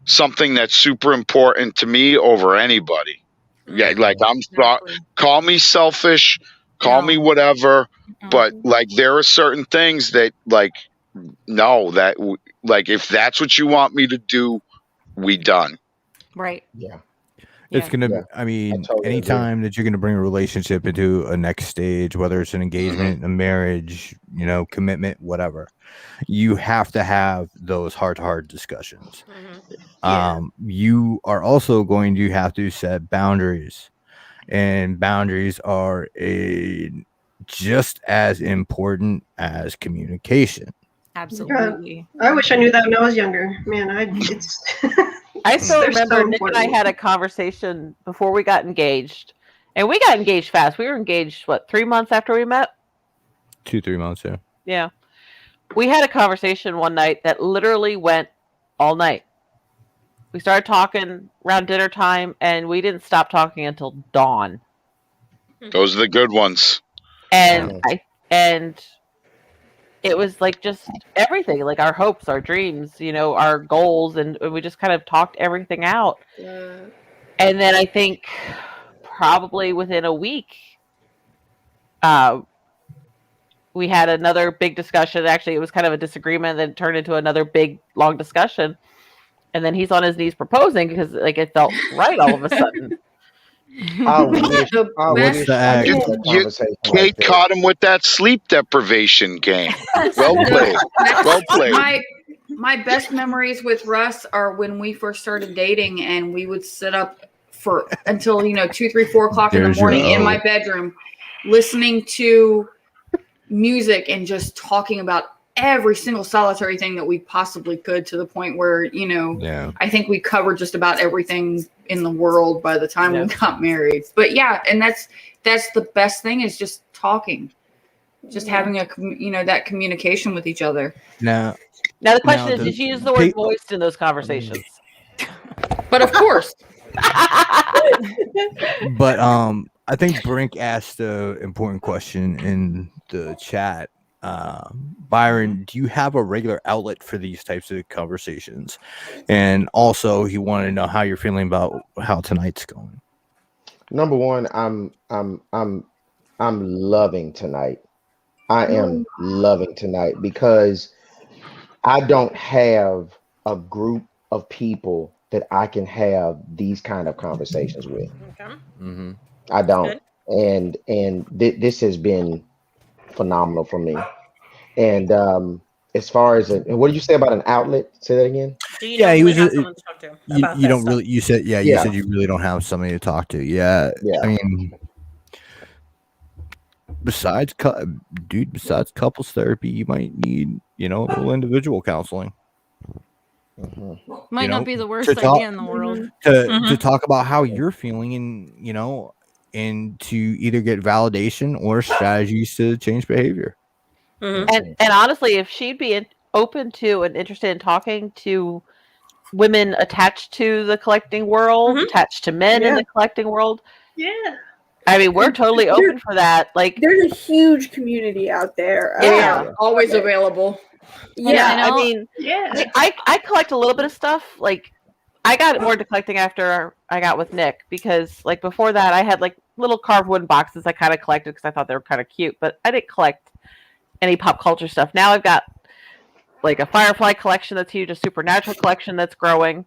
something that's super important to me over anybody. Yeah, like call me selfish, call me whatever, but like there are certain things that like if that's what you want me to do, we done. Right. Yeah. It's going to, I mean, anytime that you're going to bring a relationship into a next stage, whether it's an engagement, a marriage, you know, commitment, whatever, you have to have those heart-to-heart discussions. You are also going to have to set boundaries, and boundaries are just as important as communication. Absolutely. I wish I knew that when I was younger. Man, I still remember Nick and I had a conversation before we got engaged, and we got engaged fast. We were engaged 3 months after we met? 2-3 months, yeah. Yeah. We had a conversation one night that literally went all night. We started talking around dinner time, and we didn't stop talking until dawn. Those are the good ones. And it was like just everything, like our hopes, our dreams, you know, our goals, and we just kind of talked everything out. And then I think probably within a week, we had another big discussion. Actually, it was kind of a disagreement that turned into another big, long discussion. And then he's on his knees proposing because like it felt right all of a sudden. I wish The I best wish the I act. had that conversation like Kate that. caught him with that sleep deprivation game. Well played. Well played. My best memories with Russ are when we first started dating, and we would sit up for until 2, 3, 4 o'clock in the There's your morning in O. my bedroom, listening to music and just talking about every single solitary thing that we possibly could, to the point where Yeah. I think we covered just about everything in the world by the time we got married. But yeah, and that's the best thing, is just talking, just having that communication with each other. Now The question Now, is, did you use the word voiced in those conversations? But of course. but I think Brink asked an important question in the chat. Byron, do you have a regular outlet for these types of conversations? And also, he wanted to know how you're feeling about how tonight's going. Number one, I'm loving tonight. I am loving tonight because I don't have a group of people that I can have these kind of conversations with. Okay. Mm-hmm. I don't. And this has been phenomenal for me. And as far as what did you say about an outlet? Say that again. Do you Yeah, not he really was. have someone to talk to about You that don't stuff? really. You said you said you really don't have somebody to talk to. Yeah. I mean, besides couples therapy, you might need a little individual counseling. Might not be the worst to talk- idea in the world. to talk about how you're feeling, and to either get validation or strategies to change behavior. And honestly, if she'd be open to and interested in talking to women attached to the collecting world, attached to men in the collecting world, I mean, we're totally open for that. Like, there's a huge community out there. Always available. Yeah, I mean, I collect a little bit of stuff. Like, I got more into collecting after I got with Nick, because like before that, I had like little carved wooden boxes I kind of collected because I thought they were kind of cute, but I didn't collect any pop culture stuff. Now I've got like a Firefly collection that's huge, a Supernatural collection that's growing.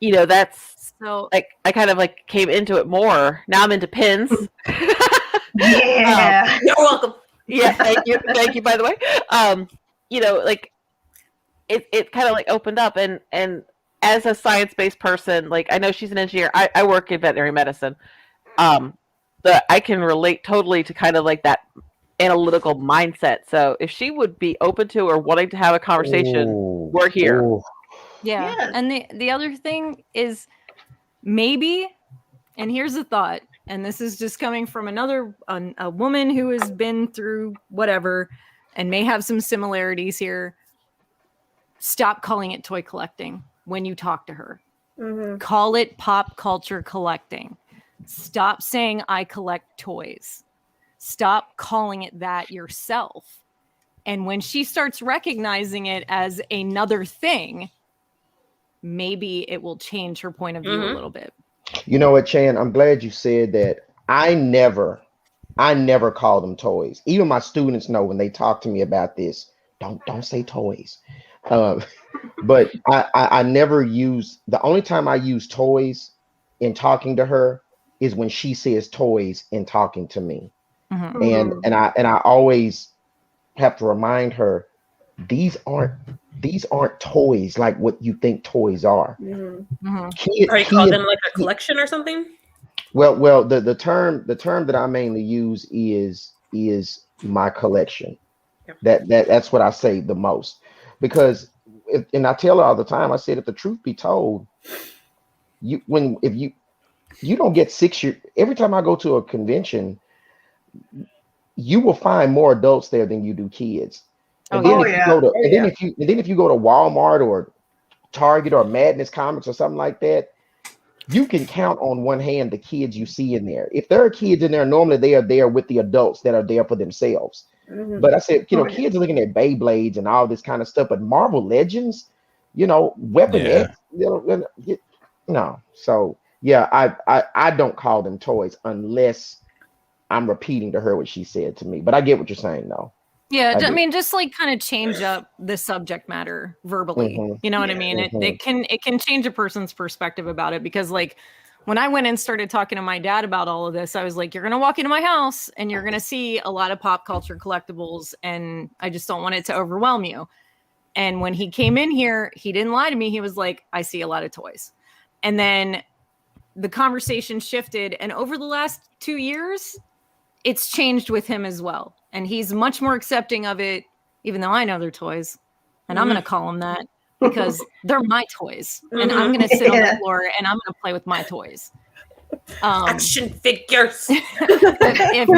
That's so like I kind of like came into it more. Now I'm into pins. Yeah. You're welcome. Yeah, thank you, by the way. Like it kind of like opened up, and as a science-based person, like I know she's an engineer. I work in veterinary medicine. I can relate totally to kind of like that analytical mindset. So if she would be open to or wanting to have a conversation, we're here. Yeah. And the other thing is, maybe, and here's a thought, and this is just coming from a woman who has been through whatever and may have some similarities here. Stop calling it toy collecting when you talk to her. Call it pop culture collecting. Stop saying I collect toys. Stop calling it that yourself. And when she starts recognizing it as another thing, maybe it will change her point of view a little bit. You know what, Chan? I'm glad you said that. I never call them toys. Even my students know when they talk to me about this, don't say toys. But I never use, the only time I use toys in talking to her is when she says toys in talking to me. And I always have to remind her, these aren't toys like what you think toys are. Are you calling them like a collection or something? Well, the term that I mainly use is my collection. That's what I say the most, because and I tell her all the time, I said, if the truth be told, if you don't get 6 years, every time I go to a convention, you will find more adults there than you do kids. And then if you go to Walmart or Target or Madness Comics or something like that, you can count on one hand the kids you see in there. If there are kids in there, normally they are there with the adults that are there for themselves. But I said, kids are looking at Beyblades and all this kind of stuff, but Marvel Legends, Weapon X, no. So yeah, I don't call them toys unless I'm repeating to her what she said to me. But I get what you're saying, though. Yeah, I I do. mean, just like kind of change up the subject matter verbally. Mhm. You know what I mean? It can change a person's perspective about it, because like when I went and started talking to my dad about all of this, I was like, you're gonna walk into my house and you're gonna see a lot of pop culture collectibles, and I just don't want it to overwhelm you. And when he came in here, he didn't lie to me. He was like, I see a lot of toys. And then the conversation shifted, and over the last 2 years, it's changed with him as well. And he's much more accepting of it, even though I know they're toys. And I'm going to call them that because they're my toys. And I'm going to sit on the floor and I'm going to play with my toys. Action figures. if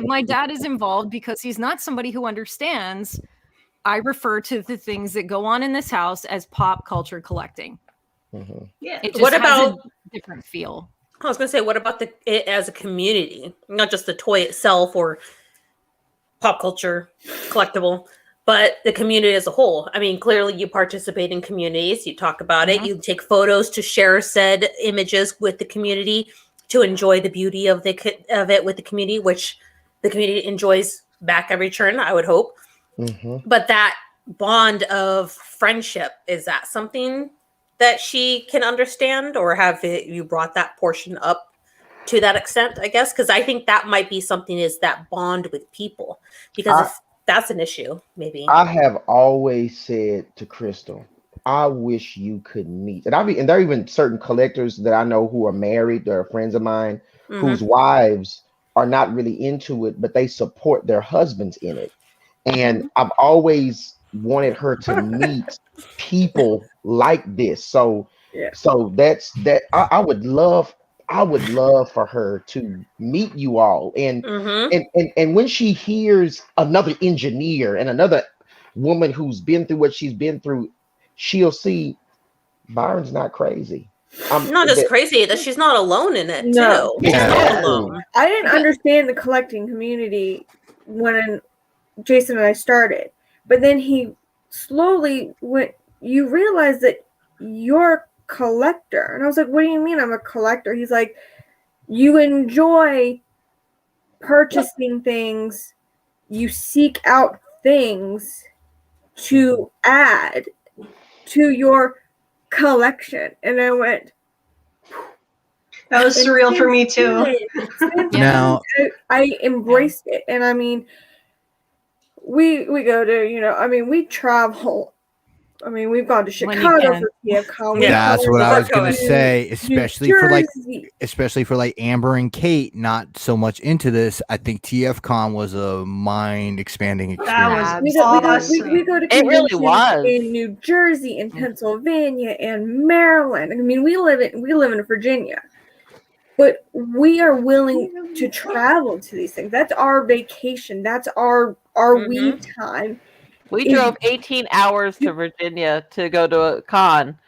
my dad is involved, because he's not somebody who understands, I refer to the things that go on in this house as pop culture collecting. Mhm. Yeah. It just What has about a different feel? I was going to say, what about it as a community, not just the toy itself or pop culture collectible, but the community as a whole? I mean, clearly you participate in communities, you talk about it, you take photos to share said images with the community, to enjoy the beauty of it with the community, which the community enjoys back every turn, I would hope. Mhm. But that bond of friendship, is that something that she can understand, or have you brought that portion up to that extent, I guess? Because I think that might be something, is that bond with people, because if that's an issue, maybe. I have always said to Crystal, I wish you could meet. And there are even certain collectors that I know who are married, that are friends of mine, whose wives are not really into it, but they support their husbands in it. And I've always wanted her to meet people like this. So that's that. I would love for her to meet you all. And when she hears another engineer and another woman who's been through what she's been through, she'll see Byron's not crazy. Not just crazy, that she's not alone in it, No. too. She's not alone. I didn't understand the collecting community when Jason and I started, but then he slowly went, you realize that you're a collector. And I was like, what do you mean I'm a collector? He's like, you enjoy purchasing things, you seek out things to add to your collection. And I went, that was surreal for me too. Now I embraced it. And I mean, we go to, we travel. I mean, we've gone to Chicago for TFCon. That's what I was gonna say, especially for like Amber and Kate, not so much into this. I think TFCon was a mind expanding experience. That was awesome. We go to It really was in New Jersey, in Pennsylvania, and Maryland. I mean, we live in Virginia. But we are willing to travel to these things. That's our vacation. That's our we time. We drove 18 hours to Virginia to go to a con,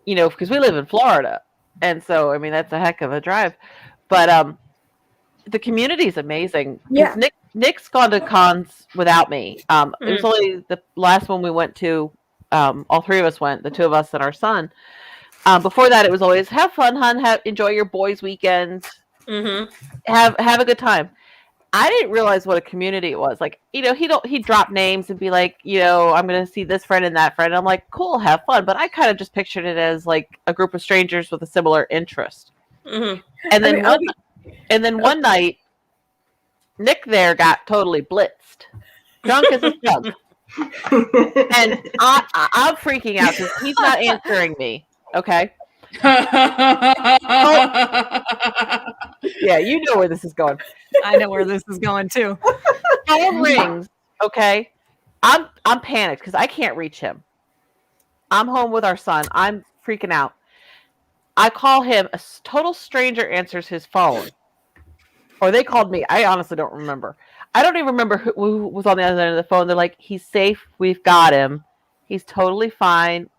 because we live in Florida. And so, I mean, that's a heck of a drive. But the community is amazing. Yeah. Nick's gone to cons without me. It was only the last one we went to. All three of us went, the two of us and our son. Before that, it was always have fun, hon. Enjoy your boys' weekend. Have a good time. I didn't realize what a community it was. Like, he'd drop names and be like, I'm going to see this friend and that friend. I'm like, cool, have fun. But I kind of just pictured it as like a group of strangers with a similar interest. And then one night, Nick there got totally blitzed, drunk as a skunk, and I'm freaking out because he's not answering me. Okay. Yeah, you know where this is going. I know where this is going too. Phone rings. Okay, I'm panicked because I can't reach him. I'm home with our son. I'm freaking out. I call him. A total stranger answers his phone, or they called me. I honestly don't remember. I don't even remember who was on the other end of the phone. They're like, "He's safe. We've got him. He's totally fine.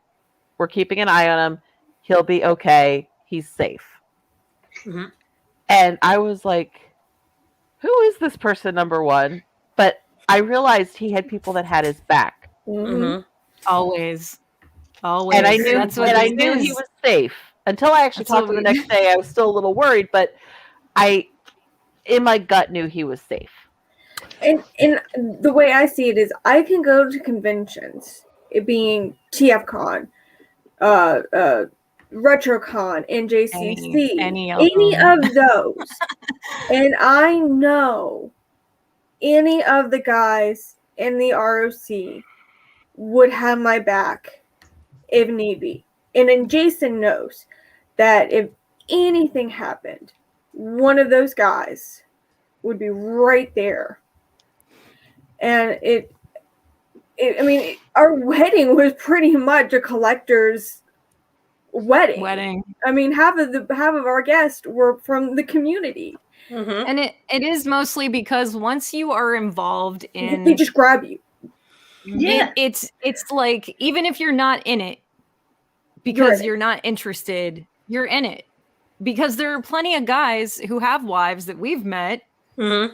We're keeping an eye on him. He'll be okay. He's safe." And I was like, who is this person, number one? But I realized he had people that had his back. Always. And I knew he was safe. Until I actually talked to him the next day, I was still a little worried. But I in my gut knew he was safe. And the way I see it is, I can go to conventions, it being TFCon, RetroCon, NJCC, any of those, and I know any of the guys in the ROC would have my back if need be. And then Jason knows that if anything happened, one of those guys would be right there. And I mean, our wedding was pretty much a collector's wedding. I mean, half of our guests were from the community. Mm-hmm. And it is mostly because once you are involved in, they just grab you. Yeah, it's like, even if you're not in it because you're not interested, you're in it. Because there are plenty of guys who have wives that we've met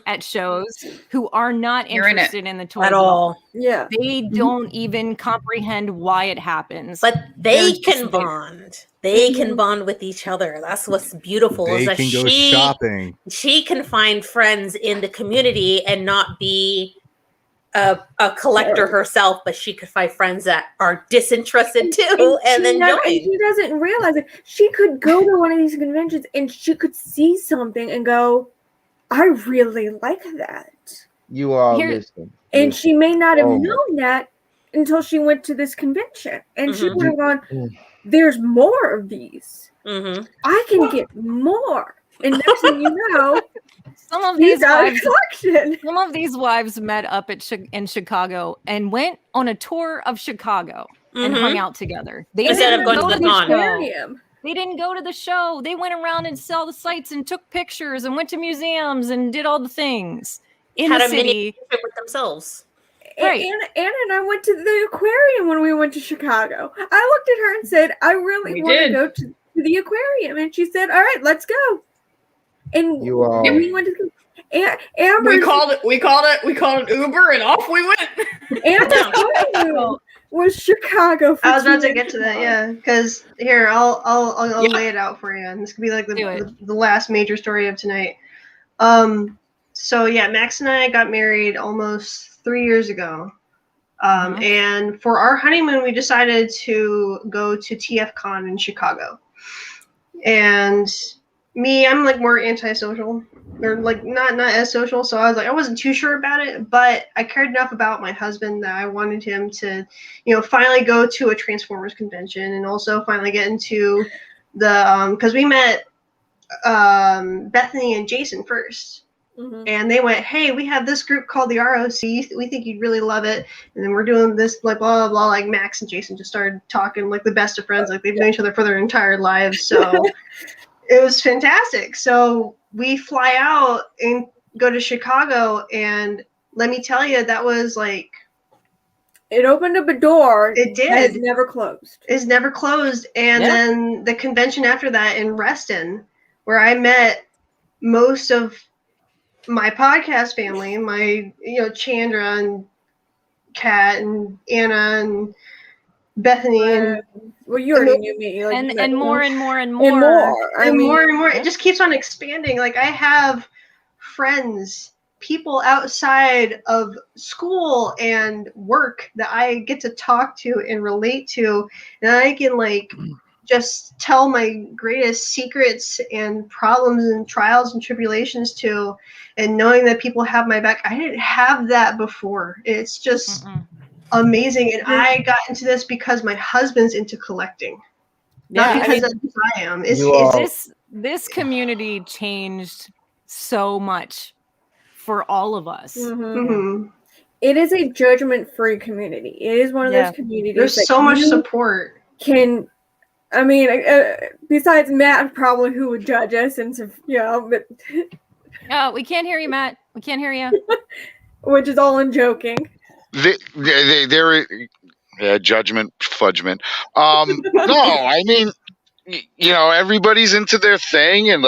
at shows who are not interested in the toys at all. Yeah. They don't even comprehend why it happens. But they can bond. They can bond with each other. That's what's beautiful. They is that can go shopping. She can find friends in the community and not be a collector herself, but she could find friends that are disinterested too, and then join. And she doesn't realize it. She could go to one of these conventions and she could see something and go, I really like that. You are listening. And she may not have known that until she went to this convention. And she would have gone, there's more of these. I can get more. And next thing you know, some of these wives met up in Chicago and went on a tour of Chicago and hung out together. They Instead of going to the aquarium. They didn't go to the show. They went around and saw the sights and took pictures and went to museums and did all the things in the city with themselves. Right. Anna and I went to the aquarium when we went to Chicago. I looked at her and said, I really want to go to the aquarium. And she said, all right, let's go. And we went to Amber. We called it Uber, and off we went. Amber was Chicago. I was about to get to that, yeah. Because here, I'll lay it out for you, and this could be like the last major story of tonight. So yeah, Max and I got married almost 3 years ago, and for our honeymoon, we decided to go to TFCon in Chicago, and me, I'm like more antisocial, or like not as social. So I wasn't too sure about it, but I cared enough about my husband that I wanted him to, finally go to a Transformers convention, and also finally get into the, because we met Bethany and Jason first. And they went, hey, we have this group called the ROC. We think you'd really love it. And then we're doing this, like, blah, blah, blah. Like, Max and Jason just started talking like the best of friends. Like, they've known each other for their entire lives. So it was fantastic. So we fly out and go to Chicago. And let me tell you, that was like... It opened up a door. It did. It's never closed. It's never closed. And then the convention after that in Reston, where I met most of my podcast family, my, Chandra and Kat and Anna and Bethany and you already knew me, and more and more and more and more and more. It just keeps on expanding. Like, I have friends, people outside of school and work that I get to talk to and relate to, and I can just tell my greatest secrets and problems and trials and tribulations to, and knowing that people have my back. I didn't have that before. It's just amazing. And I got into this because my husband's into collecting, not because I am. This community changed so much for all of us. It is a judgment-free community. It is one of those communities. There's so much support. Besides Matt, probably, who would judge us, and but we can't hear you, Matt. We can't hear you. Which is all in joking. They're judgment, fudgment. No, I mean, everybody's into their thing, and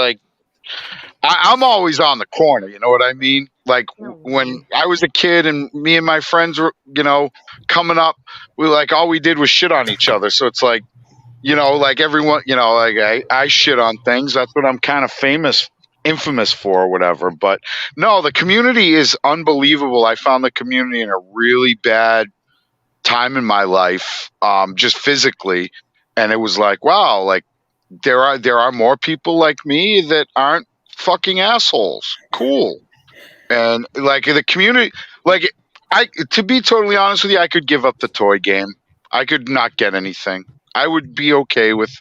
I'm always on the corner. You know what I mean? Like, when I was a kid and me and my friends were, coming up, all we did was shit on each other. So it's everyone, I shit on things. That's what I'm kind of famous infamous for or whatever. But no, the community is unbelievable. I found the community in a really bad time in my life, just physically, and it was like, wow, like there are more people like me that aren't fucking assholes. Cool. And like the community, like to be totally honest with you, I could give up the toy game. I could not get anything. I would be okay with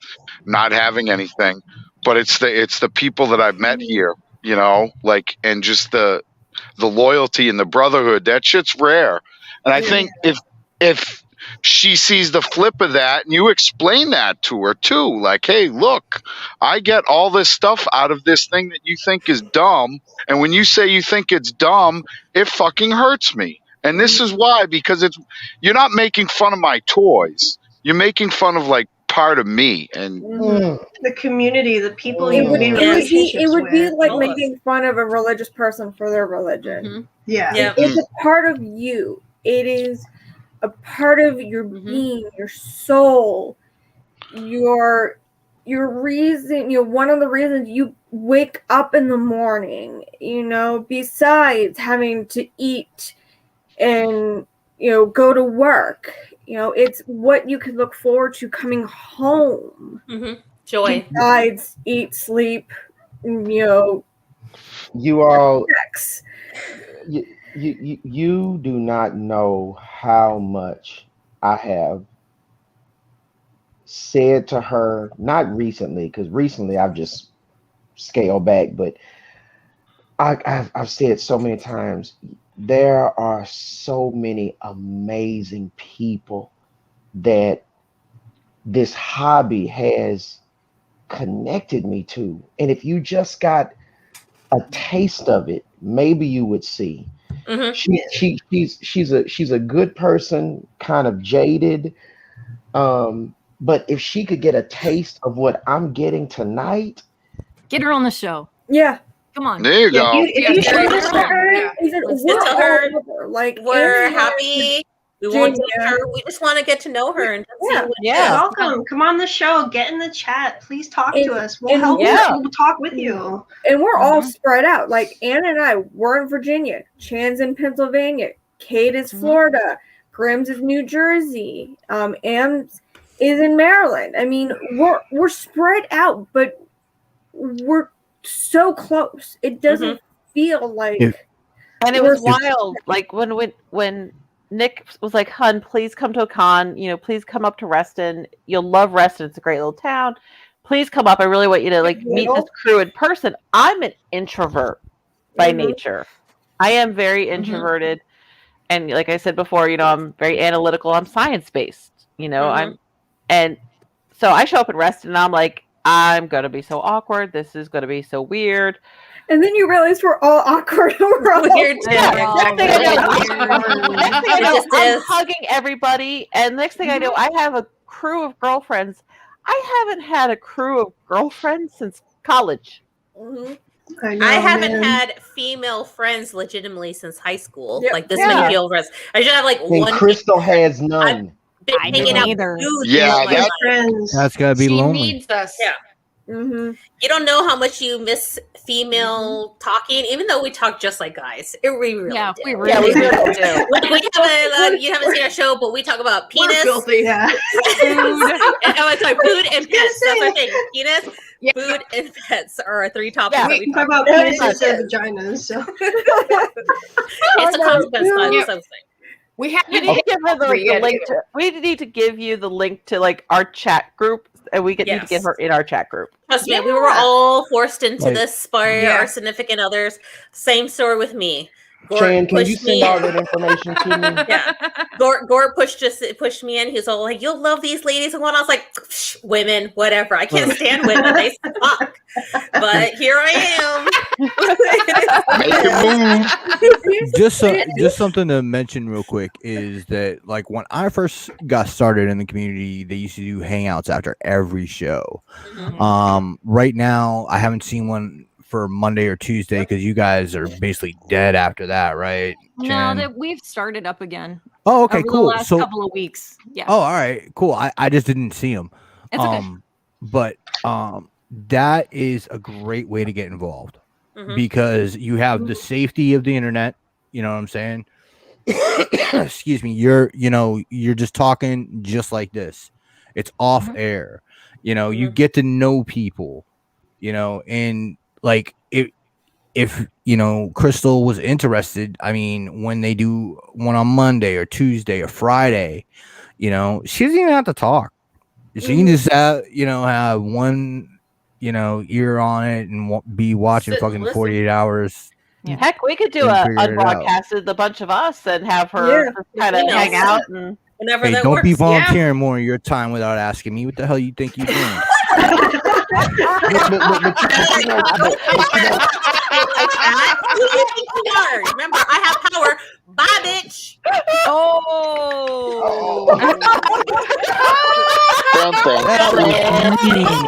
not having anything. But it's the people that I've met here, you know, like, and just the loyalty and the brotherhood. That shit's rare. And I think if she sees the flip of that, and you explain that to her too, like, hey, look, I get all this stuff out of this thing that you think is dumb, and when you say you think it's dumb, it fucking hurts me. And this is why, because you're not making fun of my toys, you're making fun of like part of me and the community, the people It you would, be in it would be relationships it would be with. like making fun of a religious person for their religion. Yeah. It's a part of you. It is a part of your being, your soul, your reason. You know, one of the reasons you wake up in the morning. You know, besides having to eat and go to work. You know, it's what you can look forward to coming home. Joy. Besides eat, sleep, you all sex. You do not know how much I have said to her, not recently, because recently I've just scaled back, but I've said so many times, there are so many amazing people that this hobby has connected me to. And if you just got a taste of it, maybe you would see. She's a good person, kind of jaded. But if she could get a taste of what I'm getting tonight, get her on the show. Yeah. Come on. There you go. If you show this to her, we're happy. We want her. We just want to get to know her and see what Welcome. Come on the show. Get in the chat. Please talk to us. We'll help you. We'll talk with you. And we're all spread out. Like Anna and I, we're in Virginia. Chan's in Pennsylvania. Kate is Florida. Grimm's is New Jersey. Am's is in Maryland. I mean, we're spread out, but we're so close. It doesn't feel like. And it was wild. Like when Nick was like, "Hun, please come to a con. Please come up to Reston. You'll love Reston. It's a great little town. Please come up. I really want you to meet this crew in person." I'm an introvert by nature. I am very introverted, and like I said before, I'm very analytical. I'm science based. And so I show up in Reston, and I'm like, I'm gonna be so awkward. This is gonna be so weird. And then you realize we're all awkward. We're all weird. Next thing I know, I'm hugging everybody. And next thing I know, I have a crew of girlfriends. I haven't had a crew of girlfriends since college. I haven't had female friends legitimately since high school. Like this many female friends. I should have like one. Crystal has none. Been hanging out either. That's gotta be lonely. She needs us. Yeah. You don't know how much you miss female talking, even though we talk just like guys. We really do. We really do. Like you haven't seen our show, but we talk about penis, filthy, food, and food and pets. That's our thing. Penis, food, and pets are our three topics. Yeah, we talk about penises and vaginas. So it's a consequence of we have to give her the link. We need to give you the link to like our chat group, and we need to get her in our chat group. Trust me, we were all forced into this by our significant others. Same story with me. Chan, can you send all that information to me? Yeah. Gort pushed me in. He was all like, "You'll love these ladies." And when I was like, "Women, whatever. I can't stand women. They suck." But here I am. Make a move. Just something to mention real quick is that like when I first got started in the community, they used to do hangouts after every show. Right now, I haven't seen one for Monday or Tuesday because you guys are basically dead after that, right? Jen? No, that we've started up again. Oh, okay, over cool. The last couple of weeks. Yeah. Oh, all right, cool. I just didn't see them. It's okay. But that is a great way to get involved. because you have the safety of the internet. You know what I'm saying? Excuse me. You're just talking just like this. It's off air. You get to know people, and like if Crystal was interested, I mean, when they do one on Monday or Tuesday or Friday, she doesn't even have to talk. She can just have one ear on it and be watching Sit and fucking listen. 48 hours. Yeah. Heck, we could do And a figure it out. unbroadcasted, the bunch of us, and have her kind of hang out. And Whenever Hey, that don't works. be volunteering more of your time without asking me. What the hell you think you're doing? Who do you think you are? Remember, I have power. Bye, bitch.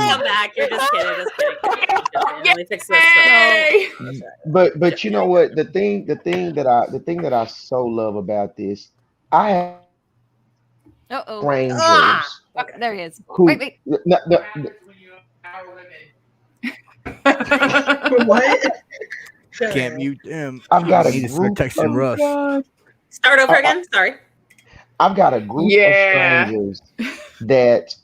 Come back. You're just kidding. Just kidding. Let me fix this. But you know what? The thing that I so love about this, I have strangers. There he is. Who, Wait. What? Can't mute them. I've got a He just started group texting Russ. Start over again. Sorry. I've got a group of strangers that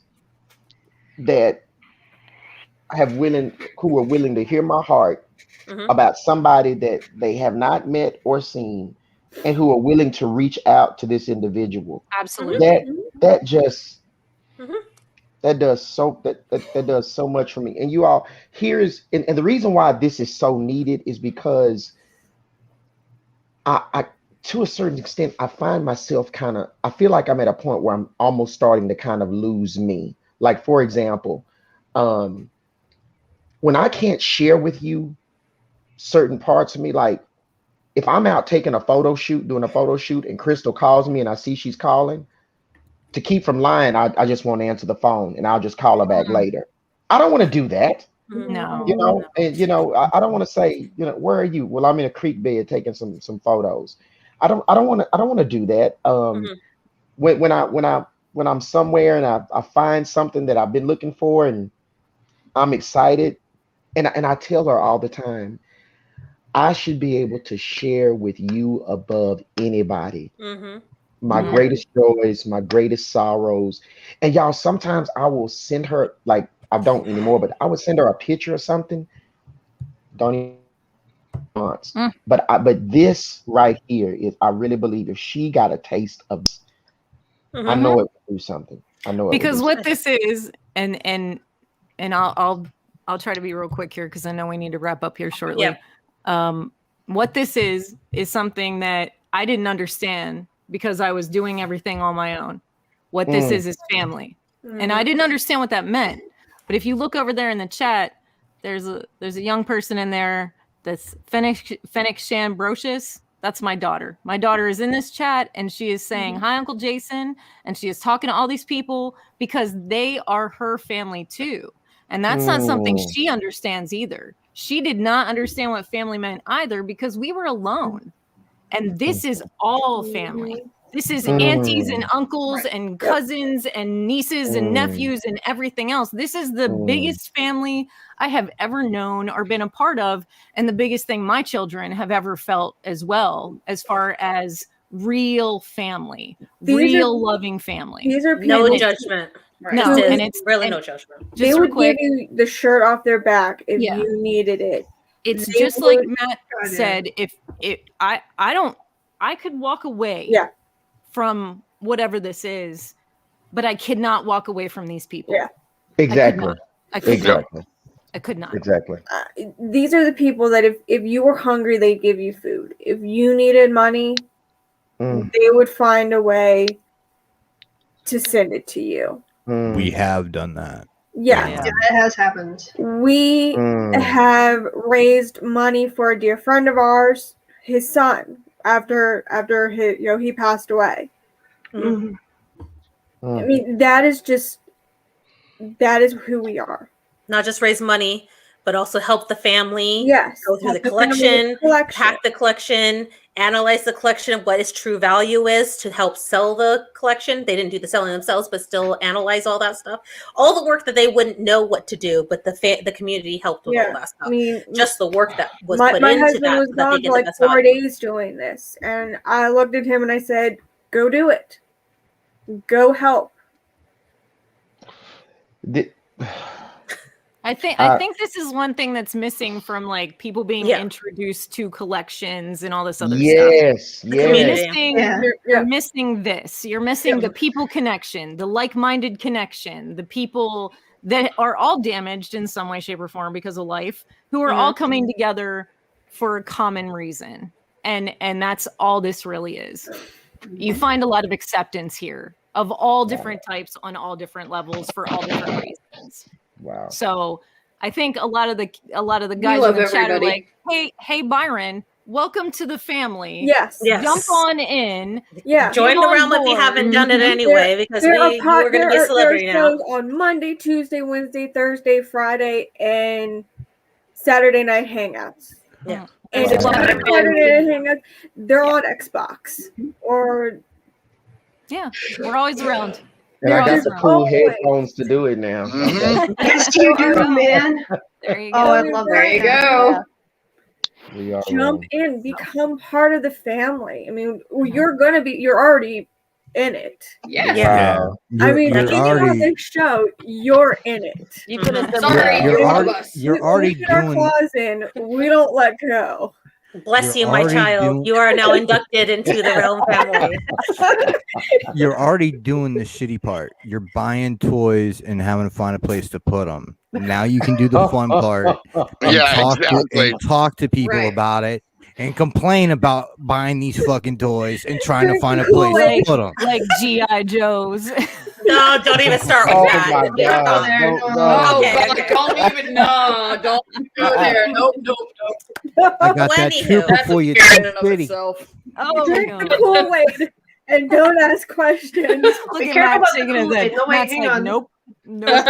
who are willing to hear my heart about somebody that they have not met or seen, and who are willing to reach out to this individual. Absolutely. That just that does so much for me. And you all, and the reason why this is so needed is because I to a certain extent, I find myself I feel like I'm at a point where I'm almost starting to kind of lose me. Like, for example, when I can't share with you certain parts of me, like if I'm out doing a photo shoot, and Crystal calls me and I see she's calling, to keep from lying, I just won't answer the phone and I'll just call her back later. I don't want to do that. No. And I don't want to say, where are you? Well, I'm in a creek bed taking some photos. I don't want to do that. When I'm somewhere and I find something that I've been looking for and I'm excited, and I tell her all the time, I should be able to share with you above anybody. My greatest joys, my greatest sorrows. And y'all, sometimes I will send her, like, I don't anymore, but I would send her a picture or something. Don't even once. But this right here is, I really believe if she got a taste of this, I know it would do something. I know it because would do what this is, and I'll try to be real quick here because I know we need to wrap up here shortly. What this is something that I didn't understand because I was doing everything on my own. What this is family. And I didn't understand what that meant. But if you look over there in the chat, there's a young person in there that's Phoenix Shambrocious. That's my daughter. My daughter is in this chat and she is saying, hi, Uncle Jason. And she is talking to all these people because they are her family too. And that's not something she understands either. She did not understand what family meant either because we were alone. And this is all family. This is aunties and uncles and cousins and nieces and nephews and everything else. This is the biggest family I have ever known or been a part of, and the biggest thing my children have ever felt as well, as far as real family, loving family. These are No people, judgment. No, and it's really no judgment. They would give you the shirt off their back if you needed it. It's just like Matt said, I could walk away from whatever this is, but I could not walk away from these people. Yeah, exactly. I could not. Exactly. These are the people that if you were hungry, they'd give you food. If you needed money, they would find a way to send it to you. We have done that. Yeah, it has happened. We have raised money for a dear friend of ours, his son, after his, he passed away. I mean, that is who we are. Not just raise money, but also help the family Yes. go through help the family with collection, collection. pack the collection, analyze the collection, what its true value is to help sell the collection. They didn't do the selling themselves, but still analyze all that stuff. All the work that they wouldn't know what to do, but the community helped with all that stuff. I mean, Just the work that was my put into husband that was so that they gone get for the like best 4 value. days doing this, and I looked at him and I said, "Go do it. Go help." I think this is one thing that's missing from like people being Yeah. introduced to collections and all this other stuff. Yes, The You're yes. community. missing, Yeah. you're missing this. You're missing the people connection, the like-minded connection, the people that are all damaged in some way, shape, or form because of life, who are all coming together for a common reason. And that's all this really is. You find a lot of acceptance here of all different types on all different levels for all different reasons. Wow. So I think a lot of the We guys love in the chat are everybody. like, hey Byron, welcome to the family. Yes. Jump on in. Yeah. Join the Get on realm if you board. haven't done it anyway, because you are going to be a celebrity there are now. shows on Monday, Tuesday, Wednesday, Thursday, Friday, and Saturday night hangouts. Yeah. And There's if a lot of not Saturday night hangouts, they're on Xbox or Yeah, we're always around. And I got There's the cool always- headphones to do it now. Mhm. Yes, you do, man. There you Oh, go. I love There that. you go. We are Jump in, become part of the family. I mean, you're already in it. Yes. Wow. I mean, you're if you on already this show, you're in it. You've been Mhm. assembled. Sorry, you're all already of us. you're We already get our doing claws in. We don't let go. Bless You're you, my already child. doing- You are now inducted into the realm family. you're already doing the shitty part. You're buying toys and having to find a place to put them. Now you can do the fun part and Yeah, exactly. talk to people Right. about it and complain about buying these fucking toys and trying to find a place Like- to put them. Like G.I. Joes. No, don't even start with Oh that. my Yeah, God. there, Don't- no. no. Oh, Okay, God, okay. don't even, no, don't go there. Nope. I got that Anywho, trooper That's for a you, fear in and of City. itself. Oh, Drink no. the Kool-Aid and don't ask questions. Look Be at careful Matt about the shaking his head. Kool-Aid. No, wait, Matt's hang like, on. nope. Nope.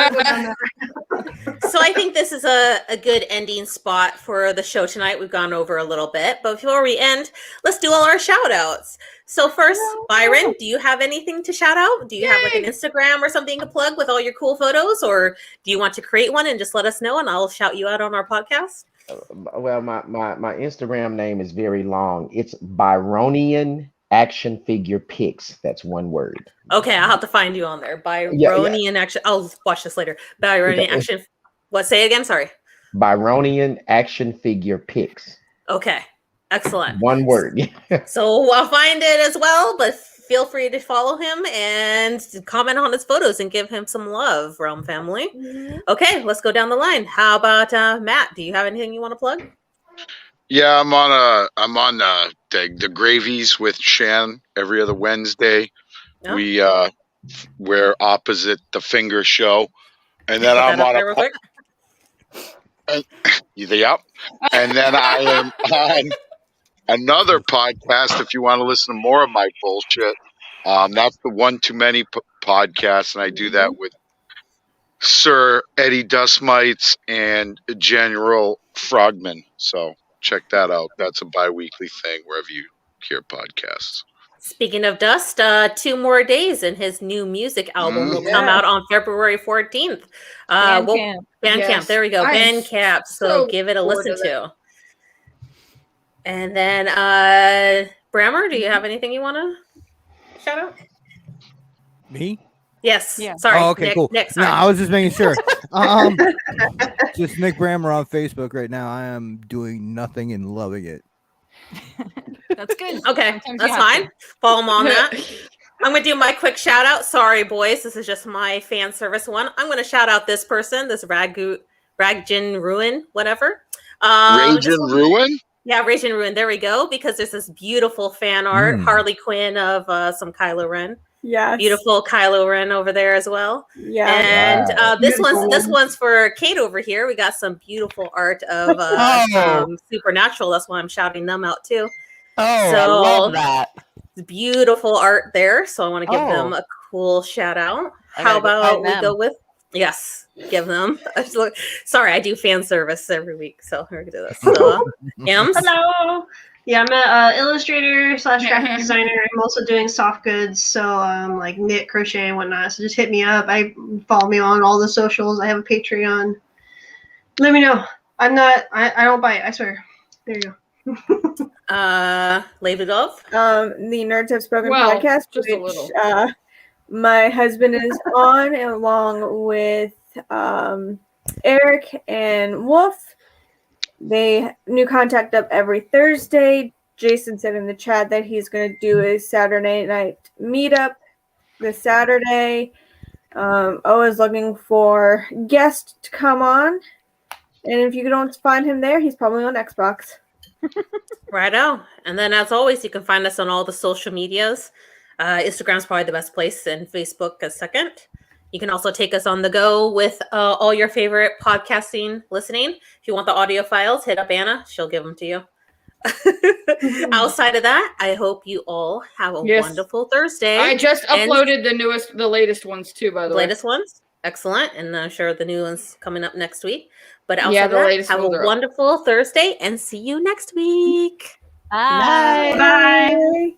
So I think this is a good ending spot for the show tonight. We've gone over a little bit, but before we end, let's do all our shout outs. So first, Byron, do you have anything to shout out? Do you have like an Instagram or something to plug with all your cool photos, or do you want to create one and just let us know and I'll shout you out on our podcast? Well, my Instagram name is very long. It's Byronian Action Figure Pics. That's one word. Okay, I'll have to find you on there. Yeah. Byronian Action. I'll watch this later. Byronian Okay. Action. What? Say again. Sorry. Byronian Action Figure Pics. Okay. Excellent. One word. So I'll find it as well, but feel free to follow him and comment on his photos and give him some love, Realm family. Okay, let's go down the line. How about Matt? Do you have anything you want to plug? Yeah, I'm on the Gravies with Shan every other Wednesday. Oh. We're opposite the Finger Show, and then Put I'm that up on there real quick. Yep. And then I am on another podcast if you want to listen to more of my bullshit. That's the One Too Many podcast, and I do that with Sir Eddie Dustmites and General Frogman. So check that out. That's a bi-weekly thing wherever you hear podcasts. Speaking of Dust, 2 more days and his new music album will come Yeah. out on February 14th. Bandcamp. Yes. There we go. I am Bandcamp. So so give it a forward listen to to. And then Brammer, do you have anything you want to shout out? Me? Yes. Yeah. Sorry. Oh, okay, Nick, cool. Nick, No, sorry. I was just making sure. Just Nick Brammer on Facebook right now. I am doing nothing and loving it. That's good. Okay, Sometimes you that's have fine. to. Follow him on that. I'm going to do my quick shout out. Sorry, boys. This is just my fan service one. I'm going to shout out this person, this Ragjin Ruin, whatever. Raging Ruin? Yeah, Raging Ruin. There we go. Because there's this beautiful fan art, Harley Quinn of some Kylo Ren. Yes. Beautiful Kylo Ren over there as well. Yeah. And this one's for Kate over here. We got some beautiful art of Supernatural. That's why I'm shouting them out too. Oh, So- I love that. Beautiful art there. So I want to give them a cool shout out. I How gotta go about find we them. go with Yes, give them. Sorry, I do fan service every week, so we're gonna do this. So, Yams? Hello. Yeah, I'm an illustrator / graphic designer. I'm also doing soft goods, so like knit, crochet, and whatnot. So just hit me up. Follow me on all the socials. I have a Patreon. Let me know. I don't bite. I swear. There you go. Lady Love. The Nerds Have Spoken Well, podcast, just a which little. my husband is on, along with Eric and Wolf. They new contact up every Thursday. Jason said in the chat that he's going to do a Saturday night meetup this Saturday. Always looking for guests to come on. And if you don't find him there, he's probably on Xbox. Righto. And then, as always, you can find us on all the social medias. Instagram's probably the best place, and Facebook a second. You can also take us on the go with all your favorite podcasting listening. If you want the audio files, hit up Anna. She'll give them to you. Outside of that, I hope you all have a wonderful Thursday. I just uploaded the latest ones too, by the way. Latest ones? Excellent. And I'm sure the new ones coming up next week. But outside of that, have a wonderful Thursday and see you next week. Bye. Bye.